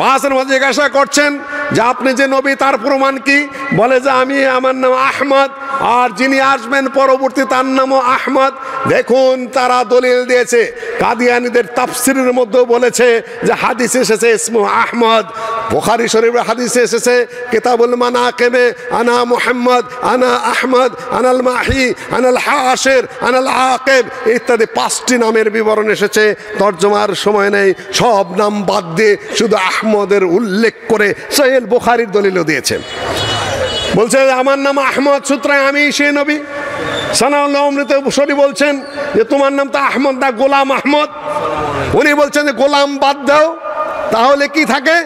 বাহাসের মধ্যে জিজ্ঞাসা করছেন যে আপনি যে নবী তার প্রমাণ কি? বলে যে আমার নাম আহমদ, আর যিনি আসবেন পরবর্তী তার নামও আহমদ। দেখুন তারা দলিল দিয়েছে, কাদিয়ানীদের তাফসিরের মধ্যেও বলেছে যে হাদিস এসেছে ইসমু আহমদ। বুখারী শরীফের হাদিসে এসেছে কিতাবুল মানাকিবে আনা মুহাম্মদ, আনা আহমদ, আনাল মাহি, আনাল হাশির, আনাল আকিব ইত্যাদি 5টি নামের বিবরণ এসেছে। তর্জমার সময় নেই, সব নাম বাদ দিয়ে শুধু আহমদের উল্লেখ করে সহিহ বুখারীর দলিলও দিয়েছেন। বলছে আমার নাম আহমদ, সুতরাং আমি সেই নবী। সানাউল্লাহ অমৃতসরী বলছেন যে তোমার নাম তো আহমদ না, গোলাম আহমদ। উনি বলছেন যে গোলাম বাদ দাও, তাহলে কি থাকে?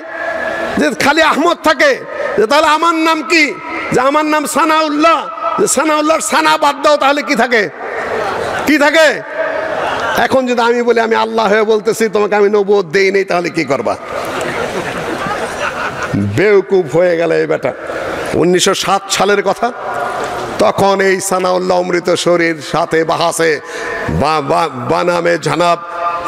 যে খালি আহমদ থাকে। যে তাহলে আমার নাম কি? যে আমার নাম সানাউল্লাহ। যে সানাউল্লাহর সানা বাদ দাও, তাহলে কি থাকে? কি থাকে? এখন যদি আমি বলি আমি আল্লাহ হয়ে বলতেছি, তোমাকে আমি নবুয়ত দেই নেই, তাহলে কি করবা? বেওকুফ হয়ে গেল এই বেটা। 1907 সালের কথা। তখন এই সানাউল্লাহ অমৃতসরীর সাথে বাহাসে বানামে জানাব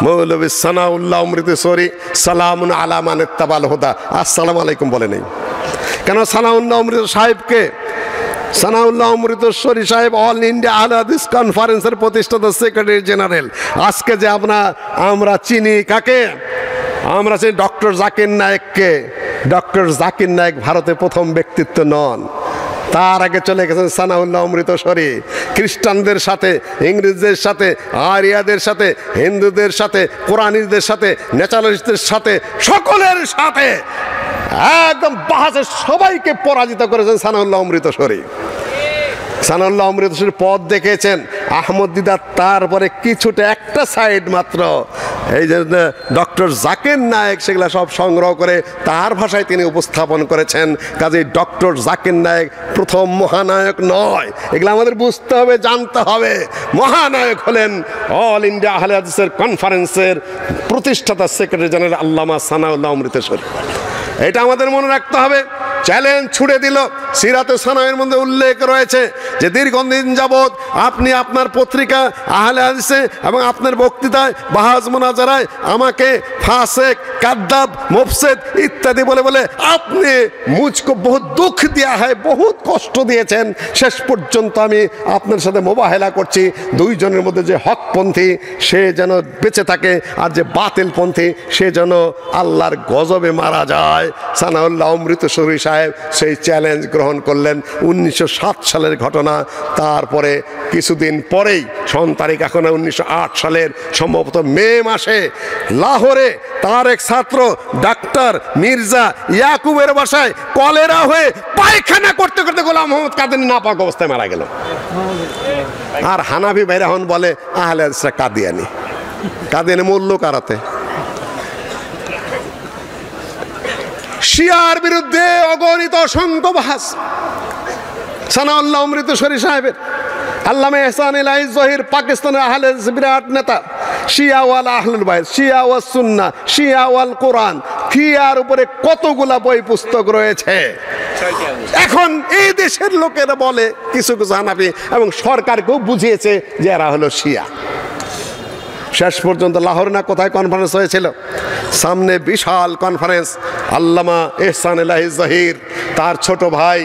মৌলভী সানাউল্লাহ অমৃতসরী সালামুন আলা মান ইত্তাবাল হুদা, আসসালামু আলাইকুম বলে নেই। কেন? সানাউল্লাহ অমৃত সাহেবকে, সানাউল্লাহ অমৃতসরী সাহেব অল ইন্ডিয়া আহলে হাদিস কনফারেন্সের প্রতিষ্ঠাতা সেক্রেটারি জেনারেল। আজকে যে আমরা চিনি কাকে? আমরা চিনি ডক্টর জাকির নায়েককে। ডক্টর জাকির নায়েক ভারতে প্রথম ব্যক্তিত্ব নন, তার আগে চলে গেছেন সানাউল্লাহ অমৃতসরী। খ্রিস্টানদের সাথে, ইংরেজদের সাথে, আরিয়াদের সাথে, হিন্দুদের সাথে, কোরআনীদের সাথে, ন্যাচারালিস্টদের সাথে, সকলের সাথে একদম বাহাসে সবাইকে পরাজিত করেছেন সানাউল্লাহ অমৃতসরী। সানাউল্লাহ অমৃতসরীর পথ দেখেছেন আহমদ দিদার, তারপরে কিছুটা একটা সাইড মাত্র এই যে ডক্টর জাকির নায়েক সেগুলো সব সংগ্রহ করে তার ভাষায় তিনি উপস্থাপন করেছেন। কাজেই ডক্টর জাকির নায়েক প্রথম মহানায়ক নয়, এগুলো আমাদের বুঝতে হবে, জানতে হবে। মহানায়ক হলেন অল ইন্ডিয়া আহলে হাদিসের কনফারেন্সের প্রতিষ্ঠাতা সেক্রেটারি জেনারেল আল্লামা সানাউল্লাহ অমৃতসরী। এটা আমাদের মনে রাখতে হবে। চ্যালেঞ্জ ছুড়ে দিল। সিরাতে সানায়ের মধ্যে উল্লেখ রয়েছে যে দীর্ঘদিন যাবৎ আপনি আপনার পত্রিকা আহলে হাদিসে এবং আপনার বক্তৃতায় বাহাস মোনাজারায় আমাকে ফাসেক, কাদ্দাব, মুফসিদ ইত্যাদি বলে বলে আপনি মুঝকো বহুত দুঃখ দেয়া হয়, বহুত কষ্ট দিয়েছেন। শেষ পর্যন্ত আমি আপনার সাথে মোবাহেলা করছি, দুইজনের মধ্যে যে হকপন্থী সে যেন বেঁচে থাকে, আর যে বাতিলপন্থী সে যেন আল্লাহর গজবে মারা যায়। সানাউল্লাহ অমৃতসরী সাহেব সেই চ্যালেঞ্জ গ্রহণ করলেন। 1907 সালের ঘটনা। তারপরে কিছুদিন পরেই তারিখ এখন 1908 সালের সম্ভবত মে মাসে লাহোরে তার এক ছাত্র ডাক্তার মির্জা ইয়াকুবের বাসায় কলেরা হয়ে পায়খানা করতে করতে গোলাম মোহাম্মদ কাদিয়ানী নাপাক অবস্থায় মারা গেল। আর হানাফি ভাইরা এখন বলে আহলে হাদিসরা কাদিয়ানী। কাদিয়ানী মূল্য কারাতে শিয়ার বিরুদ্ধে অগণিত অসংখ্য বাহাস। সানাউল্লাহ অমৃতসরী সাহেবের, আল্লামা এহসান ইলাহি জহির পাকিস্তানের আহলে হাদিস বিরাট নেতা, শিয়া ওয়াল আহলুল বাইত, শিয়া ওয়াস সুন্নাহ, শিয়া ওয়াল কোরআন, শিয়ার উপরে কতগুলা বই পুস্তক রয়েছে। এখন এই দেশের লোকেরা বলে কিছু কিছু হানাফি এবং সরকারকেও বুঝিয়েছে যে এরা হলো শিয়া। শেষ পর্যন্ত লাহোর না কোথায় কনফারেন্স হয়েছিল, সামনে বিশাল কনফারেন্স। আল্লামা এহসান ইলাহি জহির, তার ছোট ভাই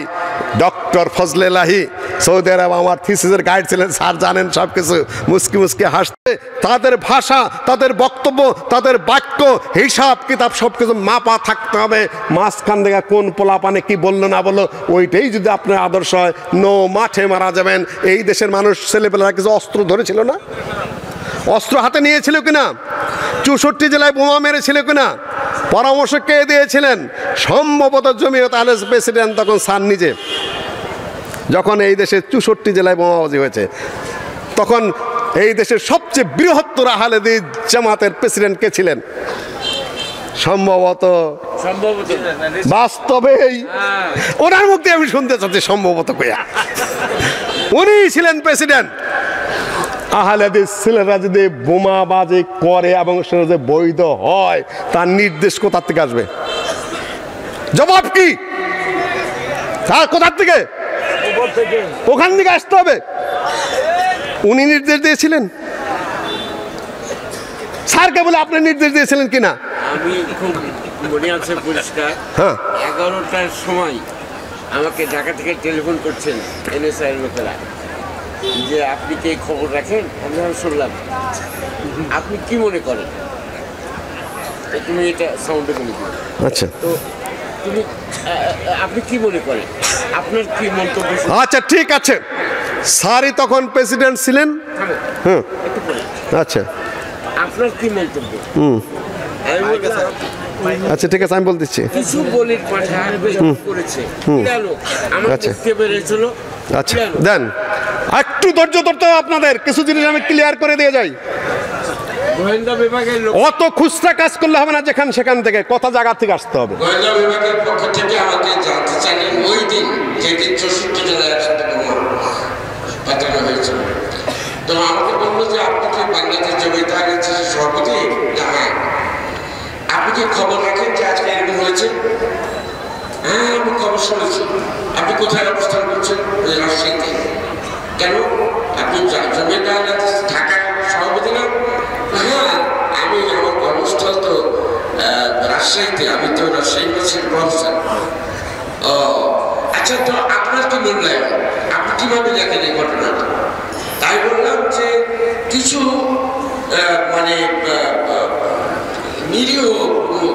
ডক্টর ফজলে ইলাহি, সৌদি আরব আমার থিসিসের গাইড ছিলেন, স্যার জানেন সব কিছু, মুসকি মুসকি হাসতে। তাদের ভাষা, তাদের বক্তব্য, তাদের বাক্য, হিসাব কিতাব সব কিছু মাপা থাকতে হবে। মাঝখান থেকে কোন পোলাপানে কি বললো না বললো, ওইটাই যদি আপনার আদর্শ হয়, নো মাঠে মারা যাবেন। এই দেশের মানুষ ছেলেপেলেরা কিছু অস্ত্র ধরেছিল না? অস্ত্র হাতে নিয়েছিল কিনা? 64 জেলায় বোমা মেরেছিল কিনা? পরামর্শ কে দিয়েছিলেন? সম্ভবত জমিয়ত আহলে প্রেসিডেন্ট তখন স্যার নিজে, যখন এই দেশে 64 জেলায় বোমাবাজি হয়েছে, তখন এই দেশের সবচেয়ে বৃহত্তর আহলে হাদিস জামাতের প্রেসিডেন্ট কে ছিলেন? সম্ভবত বাস্তবেই ওনার মুখ দিয়ে আমি শুনতে চাচ্ছি সম্ভবত কয়া উনি ছিলেন প্রেসিডেন্ট। আহলে হাদিস ছেলেরা যদি বোমাবাজি করে এবং সেটা যে বৈধ হয়, তার নির্দেশ কোথার থেকে আসবে? জবাব কি? তার কোথার থেকে? ওখান থেকে আসতে হবে। উনি নির্দেশ দিয়েছিলেন? স্যারকে বলে আপনি নির্দেশ দিয়েছিলেন কিনা? আমি খুব মনে আছে পরিষ্কার, 11টার সময় আমাকে ঢাকা থেকে টেলিফোন করছেন এনএসআই এর লোকেরা যে আপনি কি এই খবর রাখেন? আমি শুনলাম। আপনি কি মনে করেন? তুমি এটা সাউন্ডে বলে দিও। আচ্ছা, তো তুমি আপনি কি মনে করেন? আপনার কি মন্তব্য? আচ্ছা ঠিক আছে, স্যারই তখন প্রেসিডেন্ট ছিলেন। হুম, আচ্ছা, আপনার কি মন্তব্য? আচ্ছা ঠিক আছে, আমি বল দিচ্ছি। কিছু বলির পাঠা করেছে, আচ্ছা বেড়েছিল। আচ্ছা দেন একটু ধৈর্য ধরতে হবে আপনাদের, কিছু জিনিস আমি ক্লিয়ার করে দিয়ে যাই। গোয়েন্দা বিভাগের লোক অত খুচরা কাজ করলে হবে না, যেখান সেখান থেকে কথা জায়গা থেকে আসতে হবে। গোয়েন্দা বিভাগের পক্ষ থেকে আমাকে জানতে চাইলেন ওই দিন যেদিন 64 জেলায় একসাথে বোমা পাঠানো হয়েছিল, তো আমাকে বললো যে আপনি কি বাংলাদেশ জমিয়ত আহলে হাদিসের সভাপতি? হ্যাঁ। আপনি কি খবর রাখেন যে আজকে এরকম হয়েছে? হ্যাঁ, আমি খবর শুনেছি। আপনি কোথায় অবস্থান করছেন? রাজশাহীতে। কেন? আপনি জমিয়ত আহলে হাদিস ঢাকার সভাপতি না? হ্যাঁ, আমি আমার কর্মস্থল তো রাজশাহীতে, আমি তো রাজশাহী ইউনিভার্সিটির প্রফেসর। ও আচ্ছা, তো আপনার কি মূল্যায়ন, আপনি কিভাবে দেখেন এই ঘটনাটা? তাই বললাম যে কিছু মানে নিরীহ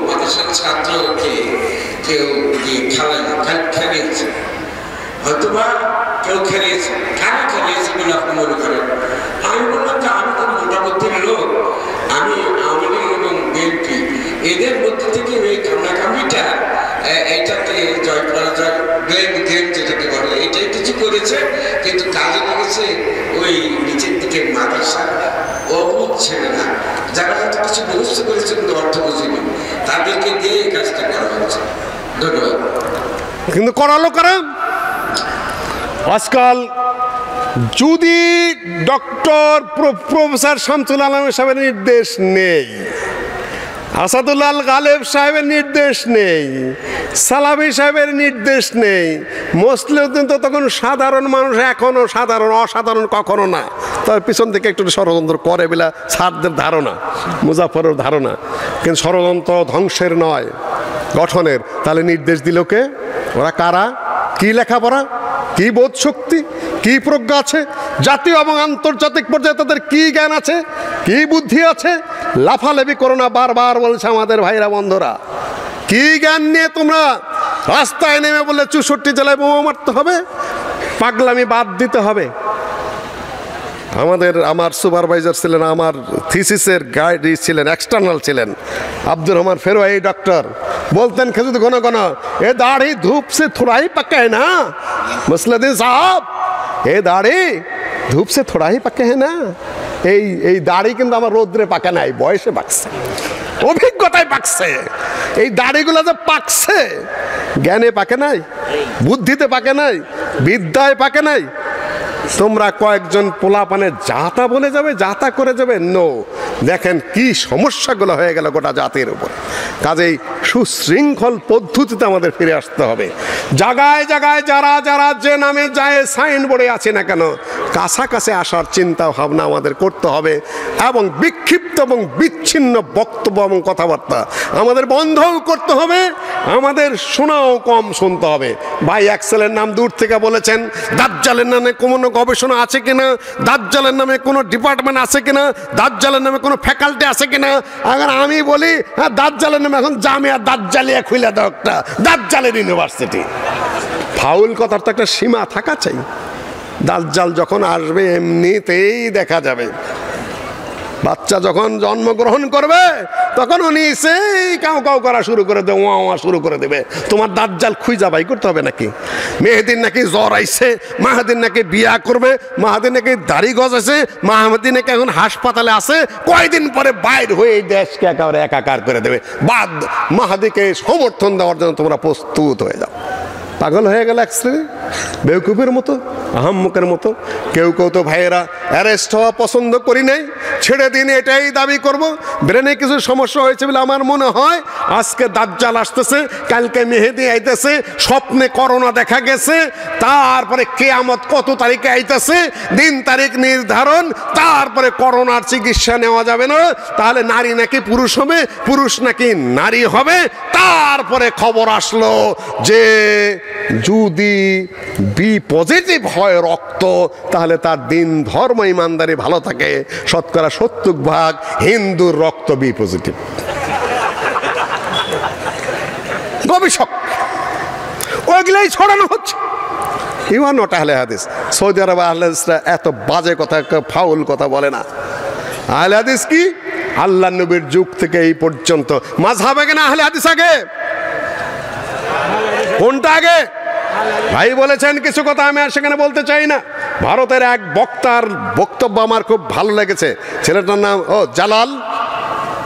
মাদ্রাসার ছাত্রকে কেউ খেলিয়েছে, হয়তোবা কেউ খেলিয়েছে, কেন খেলিয়েছে বলে আপনি মনে করেন? আমি বললাম যে আমি তো মোটামুটি লোক, আমি আওয়ামী লীগ এবং বিএনপি এদের মধ্যে থেকে এই কামড়াকামড়িটা এইটাকে জয় করা যায়, ব্লেম গেম যেটাকে বলে, এটাই কিছু করেছে, কিন্তু কাজে লেগেছে ওই নিচের দিকে মাদ্রাসা অবুধ ছেলে না, যারা হয়তো কিছু ব্যবস্থা করেছে কিন্তু অর্থ বুঝিনি, তাদেরকে দিয়ে এই কাজটা করা হচ্ছে। ধন্যবাদ। কিন্তু করালো কারা? আজকাল যদি ডক্টর প্রফেসর শামসুল আলম সাহেবের নির্দেশ নেই, আসাদুল্লাহ গালেব সাহেবের নির্দেশ নেই, সালামি সাহেবের নির্দেশ নেই। মুসলিউদ্দিন তো তখন সাধারণ মানুষ, এখনো সাধারণ, অসাধারণ কখনো না। তার পিছন থেকে একটু ষড়যন্ত্র করে বলে সারদের ধারণা, মুজাফরের ধারণা, কিন্তু ষড়যন্ত্র ধ্বংসের নয়, গঠনের। তাহলে নির্দেশ দিল কে? ওরা কারা? কি লেখাপড়া, কি বোধ শক্তি, কি প্রজ্ঞা আছে, জাতীয় এবং আন্তর্জাতিক পর্যায়ে তাদের কি জ্ঞান আছে, কি বুদ্ধি আছে? লাফালাফি করো না, বারবার বলছে আমাদের ভাইরা বন্ধুরা। কি জ্ঞান নিয়ে তোমরা রাস্তায় নেমে বললে 64 জেলায় বোমা মারতে হবে? পাগলামি বাদ দিতে হবে। আমার সুপারভাইজার ছিলেন, আমার থিসিসের গাইড ছিলেন, এক্সটার্নাল ছিলেন, আব্দুর রহমান ফেরোয়াই ডক্টর। বলতেন খেজুর ঘন ঘন, এ দাড়ি ধূপ সে থোড়া ही पक्का है ना मुस्लिउद्दीन साहब, এ দাড়ি ধূপ সে থোড়া ही पक्का है ना। এই দাড়ি কিন্তু আমার রৌদ্রে পাকা নাই, বয়সে পাকছে, অভিজ্ঞতায় পাকছে। এই দাড়িগুলো যে পাকছে, জ্ঞানে পাকে নাই, বুদ্ধিতে পাকে নাই, বিদ্যায় পাকে নাই। তোমরা কয়েকজন পোলাপানে যাতা বলে যাবে, যাতা করে যাবে, নো। দেখেন কি সমস্যাগুলো হয়ে গেল গোটা জাতির উপর। কাজেই সুশৃঙ্খল পদ্ধতিতে আমাদের ফিরে আসতে হবে। জায়গায় জায়গায় যারা যারা যে নামে যায় সাইনবোর্ডে আছে না কেন, কাছাকাছি আসার চিন্তা ভাবনা আমাদের করতে হবে, এবং বিক্ষিপ্ত এবং বিচ্ছিন্ন বক্তব্য এবং কথাবার্তা আমাদের বন্ধও করতে হবে, আমাদের শোনাও কম শুনতে হবে। ভাই এক্সেলের নাম দূর থেকে বলেছেন, দাজ্জালের নামে কোনো গবেষণা আছে কিনা, দাজ্জালের নামে কোনো ডিপার্টমেন্ট আছে কিনা, দাজ্জালের নামে কোনো ফ্যাকাল্টি আছে কিনা। আবার আমি বলি হ্যাঁ, দাজ্জালের নামে এখন জামিয়া দাজ্জালিয়া খুলে দাও, একটা দাজ্জালের ইউনিভার্সিটি। ফাউল কথার তো একটা সীমা থাকা চাই। দাজ্জাল যখন আসবে এমনিতেই দেখা যাবে। বাচ্চা যখন জন্মগ্রহণ করবে তখন উনি সেই কাউ কাউ করা শুরু করে দেবে, ওয়া ওয়া শুরু করে দেবে। তোমার দাজ্জাল খুঁজা বাই করতে হবে নাকি? মেহেদিন নাকি জ্বর আইছে, মাহাদিন নাকি বিয়া করবে, মাহাদিন নাকি দাড়ি গজাছে, মাহাদিন নাকি এখন হাসপাতালে আছে, কয়দিন পরে বাইর হয়ে এই দেশকে একেবারে একাকার করে দেবে। বাদ মাহাদিকে সমর্থন দেওয়ার জন্য তোমরা প্রস্তুত হয়ে যাও। পাগল হয়ে গেল এক শ্রেণী, বেউকুফের মতো, আহাম্মকের মতো। কেউ কেউ তো ভাইয়েরা অ্যারেস্ট হওয়া পছন্দ করি নাই, ছেড়ে দিন এটাই দাবি করব। ব্রেনে কিছু সমস্যা হয়েছে বলে আমার মনে হয় আজকে দাজ্জাল আসতেছে, কালকে মেহেদি আইতেছে, স্বপ্নে করোনা দেখা গেছে, তারপরে কিয়ামত কত তারিখে আইতেছে, দিন তারিখ নির্ধারণ, তারপরে করোনার চিকিৎসা নেওয়া যাবে না, তাহলে নারী নাকি পুরুষ হবে, পুরুষ নাকি নারী হবে। তারপরে খবর আসলো যে যদি বি পজিটিভ হয় রক্ত, তাহলে তার দিন ধর্ম ইমানদারি ভালো থাকে। 70% হিন্দুর রক্ত বি পজিটিভ। গবেষক ওইগুলাই ছড়ানো হচ্ছে। ইউ আর নট আহলে হাদিস। সৌদি আরব আহলে হাদিসরা এত বাজে কথা, ফাউল কথা বলে না। আহলে হাদিস কি? আল্লাহ নবীর যুগ থেকে এই পর্যন্ত মাযহাব আগে না আহলে হাদিস আগে? কোনটা আগে? ভাই বলেছেন কিছু কথা, আমি আর সেখানে বলতে চাই না। ভারতের এক বক্তার বক্তব্য আমার খুব ভালো লেগেছে। ছেলেটার নাম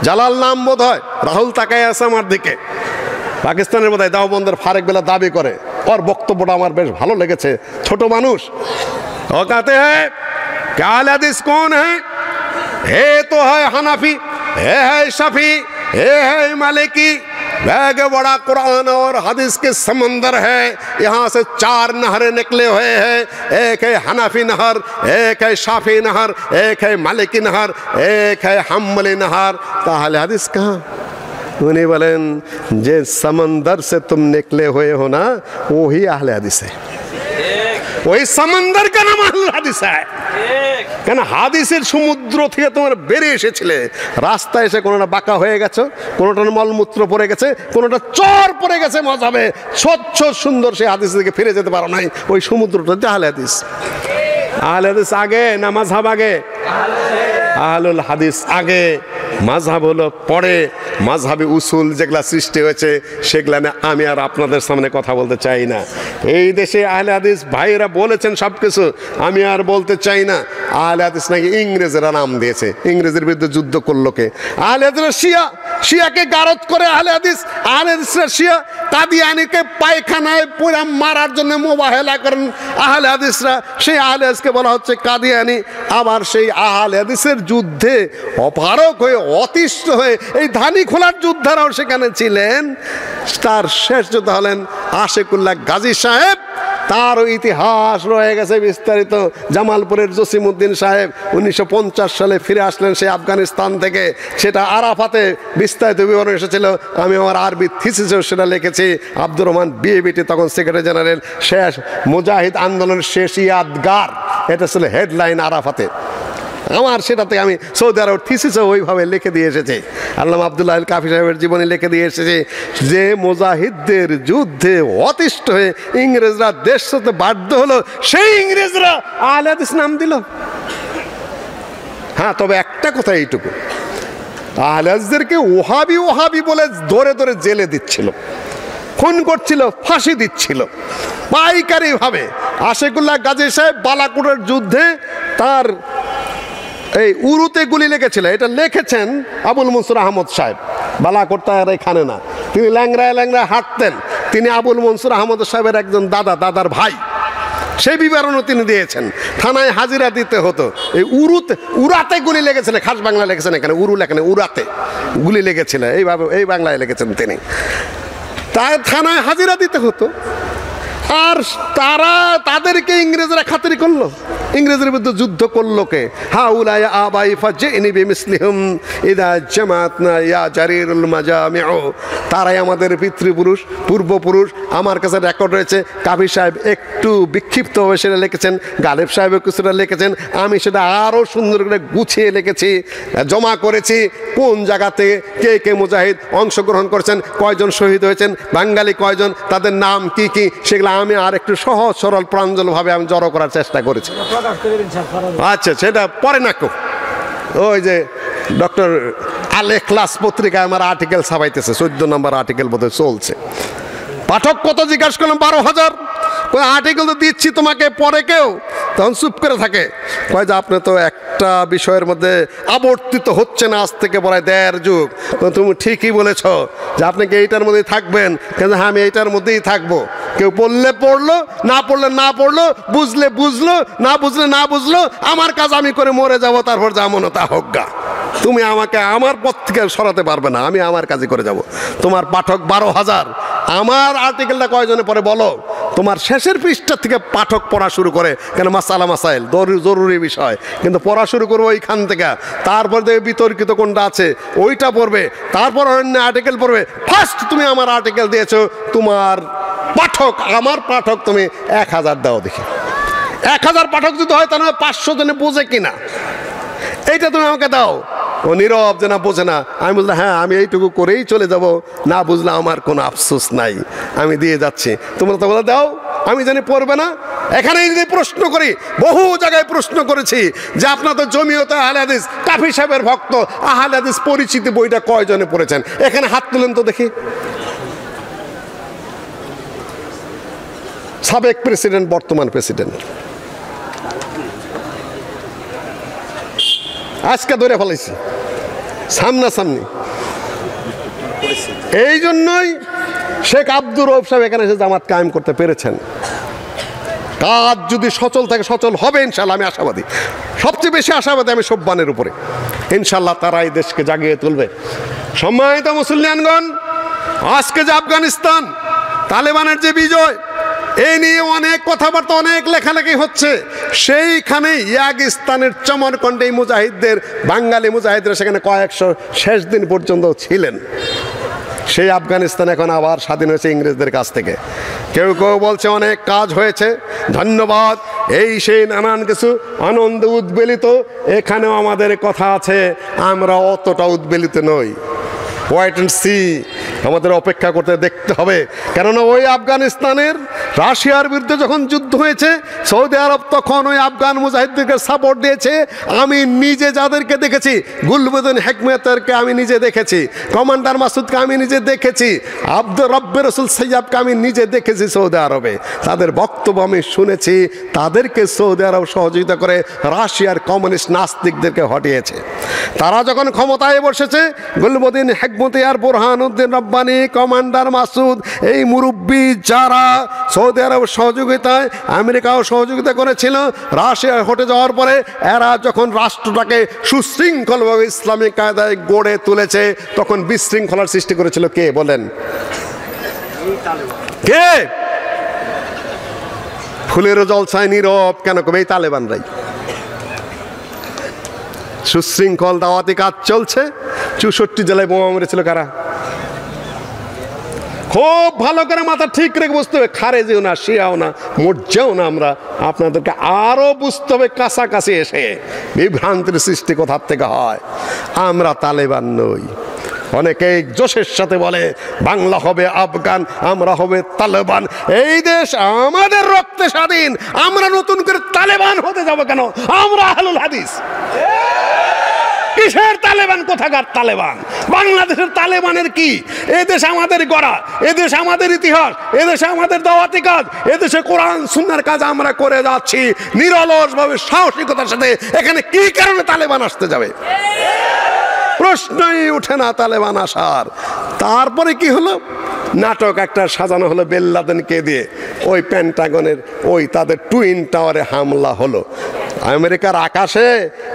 জালাল নাম বোধ হয়, রাহুল তাকায় আছে আমার দিকে, পাকিস্তানের বোধ হয় দেওবন্দের ফারেক বেলা দাবি করে। ওর বক্তব্যটা আমার বেশ ভালো লেগেছে। ছোট মানুষ, ও कहते हैं कि अहले हदीस कौन है? ये तो है हनफी, ये है शफी, ये है मालिकी। बैग बड़ा कुरान और हदीस के समंदर है, यहाँ से 4 नहरें निकले हुए हैं। एक है हनफी नहर, एक है शाफी नहर, एक है मालिकी नहर, एक है हम्बली नहर। तो अहले हदीस कहाँ? उन्हें बोलें जे समंदर से तुम निकले हुए हो ना, वही अहले हदीस है। वही समंदर का नाम अहले हदीस है। কেন হাদিসের সমুদ্র থেকে তোমার বেরিয়ে এসেছিলে, রাস্তায় এসে কোনোটা বাঁকা হয়ে গেছো, কোনোটা মলমূত্র পড়ে গেছে, কোনোটা চর পড়ে গেছে মজাবে, স্বচ্ছ সুন্দর সেই হাদিস থেকে ফিরে যেতে পারো নাই। ওই সমুদ্রটা আহলে হাদিস। আহলে হাদিস আগে না মাযহাব আগে? আহলুল হাদিস আগে, মাযহাব হলো পরে। মাযহাবি উসুল যেগুলা সৃষ্টি হয়েছে সেগুলা না আমি আর আপনাদের সামনে কথা বলতে চাই না। এই দেশে আহলে হাদিস ভাইরা বলেছেন সব কিছু, আমি আর বলতে চাই না। আহলে হাদিস নাকি ইংরেজরা নাম দিয়েছে। ইংরেজের বিরুদ্ধে যুদ্ধ করলো কে? আহলে হাদিসরা শিয়া, শিয়াকে গারদ করে আহলে হাদিস, আহলে হাদিসরা শিয়া। কাদিয়ানিকে পায়খানায় পুরা মারার জন্য মোবাহেলা করেন আহলে হাদিসরা, সেই আহলে হাদিসকে বলা হচ্ছে কাদিয়ানি। আবার সেই আহলে হাদিসের যুদ্ধে অপারক হয়ে অতিষ্ঠ হয়ে এই ধানি খোলার যোদ্ধারাও সেখানে ছিলেন। তার শেষ যোদ্ধা হলেন আশিকুল্লাহ গাজী সাহেব। তারও ইতিহাস রয়ে গেছে বিস্তারিত। জামালপুরের জসিমউদ্দিন সাহেব 1950 সালে ফিরে আসলেন সেই আফগানিস্তান থেকে, সেটা আরাফাতে বিস্তারিত বিবরণ এসেছিল। আমি আমার আরবি থিসিসেও সেটা লিখেছি। আব্দুর রহমান বিএবিটি তখন সেক্রেটারি জেনারেল, শেষ মুজাহিদ আন্দোলনের শেষ ইয়াদগার, এটা ছিল হেডলাইন আরাফাতে আমার। সেটাতে আমি সৌদি আরব থিসিসে ওইভাবে লিখে দিয়ে এসেছি। আল্লামা আব্দুল্লাহ আল কাফি সাহেবের জীবনী লিখে দিয়ে এসেছি যে মুজাহিদদের যুদ্ধে অতিষ্ঠ হয়ে ইংরেজরা দেশ হতে বাধ্য হলো, সেই ইংরেজরা আহলে হাদিস নাম দিল। হ্যাঁ, তবে একটা কথা এইটুকু, আহলে হাদিসদেরকে ওহাবি ওহাবি বলে ধরে ধরে জেলে দিচ্ছিল, খুন করছিল, ফাঁসি দিচ্ছিল পাইকারি ভাবে। আশিকুল্লাহ গাজী সাহেব বালাকোটের যুদ্ধে তার এই উরুতে গুলি লেগেছিল, এটা লিখেছেন আবুল মনসুর আহমদ সাহেব। বালাকোট তার এখানে না, তিনি ল্যাংরায় ল্যাংরায় হাঁটতেন। তিনি আবুল মনসুর আহমদ সাহেবের একজন দাদার ভাই, সেই বিবরণও তিনি দিয়েছেন। থানায় হাজিরা দিতে হতো। এই উরাতে গুলি লেগেছিল, খাস বাংলা লিখেছেন, এখানে উরু লেখেন, উরাতে গুলি লেগেছিল, এইভাবে এই বাংলায় লিখেছেন তিনি। তাই থানায় হাজিরা দিতে হতো। আর তাদেরকে ইংরেজরা খাতির করলো, ইংরেজের বিরুদ্ধে যুদ্ধ করলো কে? হাউলাই আবাই ফাজিনি বিমিসলিহুম ইদা জামাতনা ইয়া জারিরুল মাজামিউ। তারাই আমাদের পিতৃপুরুষ, পূর্বপুরুষ। আমার কাছে রেকর্ড রয়েছে। কাফি সাহেব একটু বিক্ষিপ্তভাবে সেটা লিখেছেন, গালেব সাহেব কিছুটা লিখেছেন, আমি সেটা আরও সুন্দর করে গুছিয়ে লিখেছি, জমা করেছি। কোন জায়গাতে কে কে মুজাহিদ অংশগ্রহণ করেছেন, কয়জন শহীদ হয়েছেন, বাঙালি কয়জন, তাদের নাম কি কি, সেগুলো আমি আর একটু সহজ সরল প্রাঞ্জলভাবে আমি জড়ো করার চেষ্টা করেছি। আচ্ছা, সেটা পরে না কেউ। ওই যে ডক্টর আল ইখলাস পত্রিকায় আমার আর্টিকেল ছাপাইতেছে, 14 নম্বর আর্টিকেল বোধহয় চলছে। পাঠক কত জিজ্ঞাসা করলাম, 12,000। আর্টিকেল তো দিচ্ছি তোমাকে, পরে কেউ তখন চুপ করে থাকে। কয় যে আপনি তো একটা বিষয়ের মধ্যে আবর্তিত হচ্ছে না আজ থেকে প্রায় 1.5 যুগ। তুমি ঠিকই বলেছ যে আপনি কি এইটার মধ্যেই থাকবেন, কিন্তু হ্যাঁ আমি এইটার মধ্যেই থাকবো। কেউ পড়লে পড়লো, না পড়লে না পড়লো, বুঝলে বুঝলো, না বুঝলে না বুঝলো, আমার কাজ আমি করে মরে যাবো, তারপর যেমন তা হোক গা। তুমি আমাকে আমার পথ থেকে সরাতে পারবে না, আমি আমার কাজই করে যাব। তোমার পাঠক 12,000। আমার আর্টিকেলটা কয়জনে পরে বলো? তোমার শেষের পৃষ্ঠা থেকে পাঠক পড়া শুরু করে, কেন মাসালা মাসাইল জরুরি বিষয়, কিন্তু পড়া শুরু করবো ওইখান থেকে। তারপর দেখবে বিতর্কিত কোনটা আছে ওইটা পড়বে, তারপর অন্য আর্টিকেল পড়বে। ফার্স্ট তুমি আমার আর্টিকেল দিয়েছো, তোমার পাঠক, আমার পাঠক তুমি 1000 দাও দেখি। 1000 পাঠক যদি হয় তাহলে 500 জনে বোঝে কিনা এইটা তুমি আমাকে দাও। ও নীরব, যে না বোঝে না। আমি বললাম হ্যাঁ আমি এইটুকু করেই চলে যাব, না বুঝলে আমার কোনো আফসোস নাই, আমি দিয়ে যাচ্ছি। তোমরা তো বলে দাও, আমি জানি পড়বে না। এখানেই যদি প্রশ্ন করি, বহু জায়গায় প্রশ্ন করেছি যে আপনার তো জমিয়তে আহলে হাদিস, কাফি সাহেবের ভক্ত, আহলে হাদিস পরিচিতি বইটা কয়জনে পড়েছেন? এখানে হাত তুলেন তো দেখি। সাবেক প্রেসিডেন্ট, বর্তমান প্রেসিডেন্ট, আজকে ধরে ফেলাইছি সামনাসামনি। এই জন্যই শেখ আব্দুর রউফ সাহেব এখানে এসে জামাত কায়েম করতে পেরেছেন। কাজ যদি সচল থাকে, সচল হবে ইনশাল্লাহ, আমি আশাবাদী। সবচেয়ে বেশি আশাবাদী আমি সোববানের উপরে। ইনশাল্লাহ তারা এই দেশকে জাগিয়ে তুলবে। সম্মানিত মুসলিয়ানগণ, আজকে যে আফগানিস্তান তালেবানের যে বিজয়, এই নিয়ে অনেক কথাবার্তা, অনেক লেখালেখি হচ্ছে। সেইখানে ইয়াগিস্তানের চমরকন্ডে মুজাহিদদের, বাঙালি মুজাহিদরা সেখানে কয়েকশো শেষ দিন পর্যন্ত ছিলেন। সেই আফগানিস্তান এখন আবার স্বাধীন হয়েছে ইংরেজদের কাছ থেকে। কেউ কেউ বলছে অনেক কাজ হয়েছে, ধন্যবাদ, এই সেই নানান কিছু আনন্দ উদ্বেলিত। এখানেও আমাদের কথা আছে, আমরা অতটা উদ্বেলিত নই। ওয়েট অ্যান্ড সি, আমাদের অপেক্ষা করতে দেখতে হবে। কেননা ওই আফগানিস্তানের রাশিয়ার বিরুদ্ধে যখন যুদ্ধ হয়েছে সৌদি আরব তখন ওই আফগান মুজাহিদদেরকে সাপোর্ট দিয়েছে। আমি নিজে যাদেরকে দেখেছি, গুলবুদ্দিন হেকমতেরকে আমি নিজে দেখেছি, কমান্ডার মাসুদকে আমি নিজে দেখেছি, আব্দুর রব্বে রসুল সৈয়াবকে আমি নিজে দেখেছি সৌদি আরবে। তাদের বক্তব্য আমি শুনেছি, তাদেরকে সৌদি আরব সহযোগিতা করে রাশিয়ার কমিউনিস্ট নাস্তিকদেরকে হটিয়েছে। তারা যখন ক্ষমতায় বসেছে, গুলবুদ্দিন হেকমতি আর বুরহানুদ্দিন রব্বানি, কমান্ডার মাসুদ, এই মুরব্বী যারা সৌদি আরব সহযোগিতায়, আমেরিকাও সহযোগিতা করেছিল, রাশিয়া হটে যাওয়ার পরে এরা যখন রাষ্ট্রটাকে সুশৃঙ্খলভাবে ইসলামিক কায়দায় গড়ে তুলেছে, তখন বিশৃঙ্খলার সৃষ্টি করেছিল কে বলেন? কে? ফুলেরও জলসায় নীরব কেন? কবে? এই তালেবানরাই। সুশৃঙ্খল দাওয়াতি কাজ চলছে। 64 জেলায় বোমা মেরেছিল কারা? খুব ভালো করে মাথা ঠিক রেখে বুঝতে হবে। খারেজিও না, শিয়াও না, মোর্চাও না। আমরা আপনাদেরকে আরো বুঝতে হবে কাছাকাছি এসে বিভ্রান্তির সৃষ্টি কোথার থেকে হয়। আমরা তালেবান নই। অনেকেই জোশের সাথে বলে বাংলা হবে আফগান, আমরা হবে তালেবান। এই দেশ আমাদের রক্তে স্বাধীন, আমরা নতুন করে তালেবান হতে যাব কেন? আমরা আহলুল হাদিস। কিসের তালেবান? কোথাকার তালেবান? বাংলাদেশের তালেবানের কি? এদেশ আমাদের গড়া, এদেশ আমাদের ইতিহাস, এদেশে আমাদের দাওয়াতি কাজ, এদেশে কোরআন সুন্নাহর কাজ আমরা করে যাচ্ছি নিরলসভাবে, সাহসিকতার সাথে। এখানে কি কারণে তালেবান আসতে যাবে? প্রশ্নই উঠে না তালেবান আসার। তারপরে কি হলো? নাটক একটা সাজানো হলো বিন লাদেনকে দিয়ে। ওই পেন্টাগনের ওই তাদের টুইন টাওয়ারে হামলা হলো। আমেরিকার আকাশে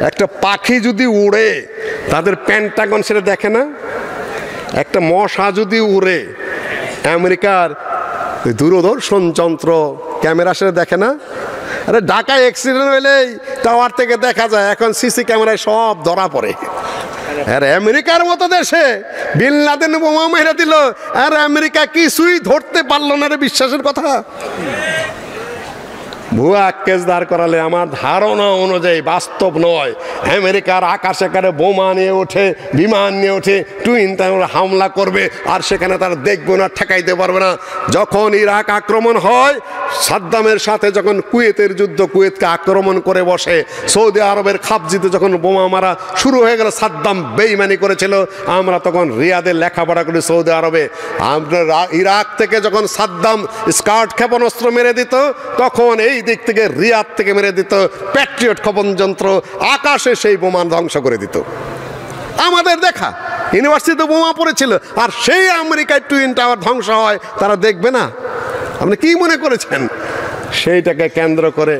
একটা পাখি যদি উড়ে, তাদের পেন্টাগন সেটা দেখে না? একটা মশা যদি উড়ে, আমেরিকার দূরদর্শন যন্ত্র ক্যামেরা সেটা দেখে না? আরে ঢাকায় অ্যাক্সিডেন্ট হইলেই টাওয়ার থেকে দেখা যায়, এখন সিসি ক্যামেরায় সব ধরা পড়ে। আর আমেরিকার মতো দেশে বিন লাদেন বোমা মেরে দিল, আর আমেরিকা কিছুই ধরতে পারলো না। রে বিশ্বাসের কথা? ভুয়া কেস দাঁড় করালে আমার ধারণা অনুযায়ী বাস্তব নয়। আমেরিকার আকাশে কারে বোমা নিয়ে ওঠে, বিমান নিয়ে ওঠে, টুইন টাওয়ারে হামলা করবে, আর সেখানে তারা দেখবে না, ঠেকাইতে পারবে না। যখন ইরাক আক্রমণ হয়, সাদ্দামের সাথে যখন কুয়েতের যুদ্ধ, কুয়েতকে আক্রমণ করে বসে, সৌদি আরবের খাবজিতে যখন বোমা মারা শুরু হয়ে গেল, সাদ্দাম বেইমানি করেছিল। আমরা তখন রিয়াদে লেখাপড়া করি সৌদি আরবে। আমরা ইরাক থেকে যখন সাদ্দাম স্কার্ট ক্ষেপণাস্ত্র মেরে দিত, তখন এই দিক থেকে রিয়াদ থেকে মেরে দিত প্যাট্রিয়ট ক্ষেপণ যন্ত্র, আকাশে সেই বোমা ধ্বংস করে দিত। আমাদের দেখা ইউনিভার্সিটিতে বোমা পড়েছিল, আর সেই আমেরিকায় টুইন টাওয়ার ধ্বংস হয়, তারা দেখবে না? আপনি কি মনে করেছেন? সেইটাকে কেন্দ্র করে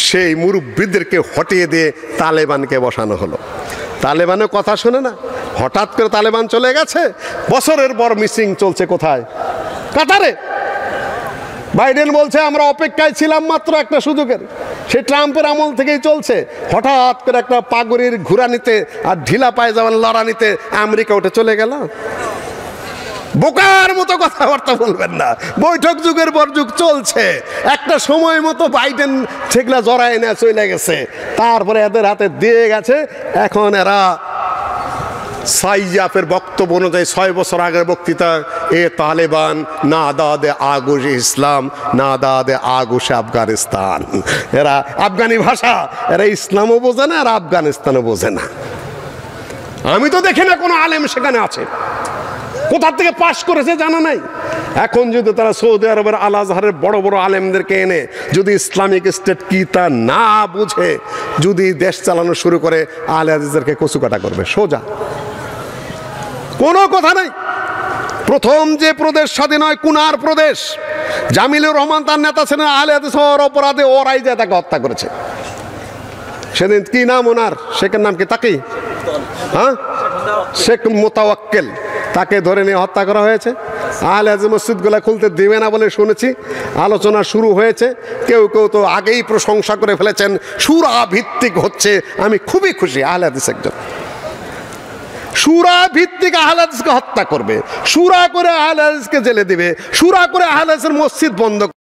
সেই মুরব্বীদেরকে হটিয়ে দিয়ে তালেবানকে বসানো হলো। তালেবানের কথা শোনে না। হঠাৎ করে তালেবান চলে গেছে। বছরের পর মিসিং চলছে কোথায়? কাতারে। বাইডেন বলছে আমরা অপেক্ষায় ছিলাম মাত্র একটা সুযোগের। সে ট্রাম্পের আমল থেকেই চলছে। হঠাৎ করে একটা পাগড়ির ঘুরানিতে আর ঢিলা পায়জামার লড়ানিতে আমেরিকা উঠে চলে গেল। বোকার মতো কথাবার্তা বলবেন না। বৈঠক যুগের পর যুগ চলছে। একটা সময় মতো বাইডেন সেগুলা জড়ায় না চলে গেছে, তারপরে এদের হাতে দিয়ে গেছে। এখন এরা সাইয়াফের বক্তব্য অনুযায়ী 6 বছর আগের বক্তৃতা, এ তালেবান না দাদে আগুশে ইসলাম, না দাদে আগুশে আফগানিস্তান। এরা আফগানি ভাষা, এরা ইসলামও বোঝে না আর আফগানিস্তানও বোঝে না। আমি তো দেখি না কোনো আলেম সেখানে আছে। কোথা থেকে পাশ করেছে জানা নাই। এখন যদি তারা সৌদি আরবের আল আজহারের বড় বড় আলেমদেরকে এনে যদি ইসলামিক স্টেট কি তা না বুঝে যদি দেশ চালানো শুরু করে, আলে হাদিসদেরকে কচুকাটা করবে সোজা, কোনো কথা নাই। প্রথম যে প্রদেশ স্বাধীন হয় কুনার প্রদেশ, জামিলুর রহমান তার নেতা ছিলেন, আলে হাদিস হওয়ার অপরাধে ওরাই যে তাকে হত্যা করেছে। সেদিন কি নাম ওনার? শেখের নাম কি? তাকি, হ্যাঁ, শেখ মোতাওয়াক্কেল, তাকে ধরে নিয়ে হত্যা করা হয়েছে। আহলে হাদিস মসজিদগুলো খুলতে দেবে না বলে শুনেছি। আলোচনা শুরু হয়েছে। কেউ কেউ তো আগেই প্রশংসা করে ফেলেছেন, সূরা ভিত্তিক হচ্ছে। আমি খুবই খুশি। আহলে হাদিস একজন সূরা ভিত্তিক আহলে হাদিসকে হত্যা করবে, সূরা করে আহলে হাদিসকে জেলে দিবে, সূরা করে আহলে হাদিসের মসজিদ বন্ধ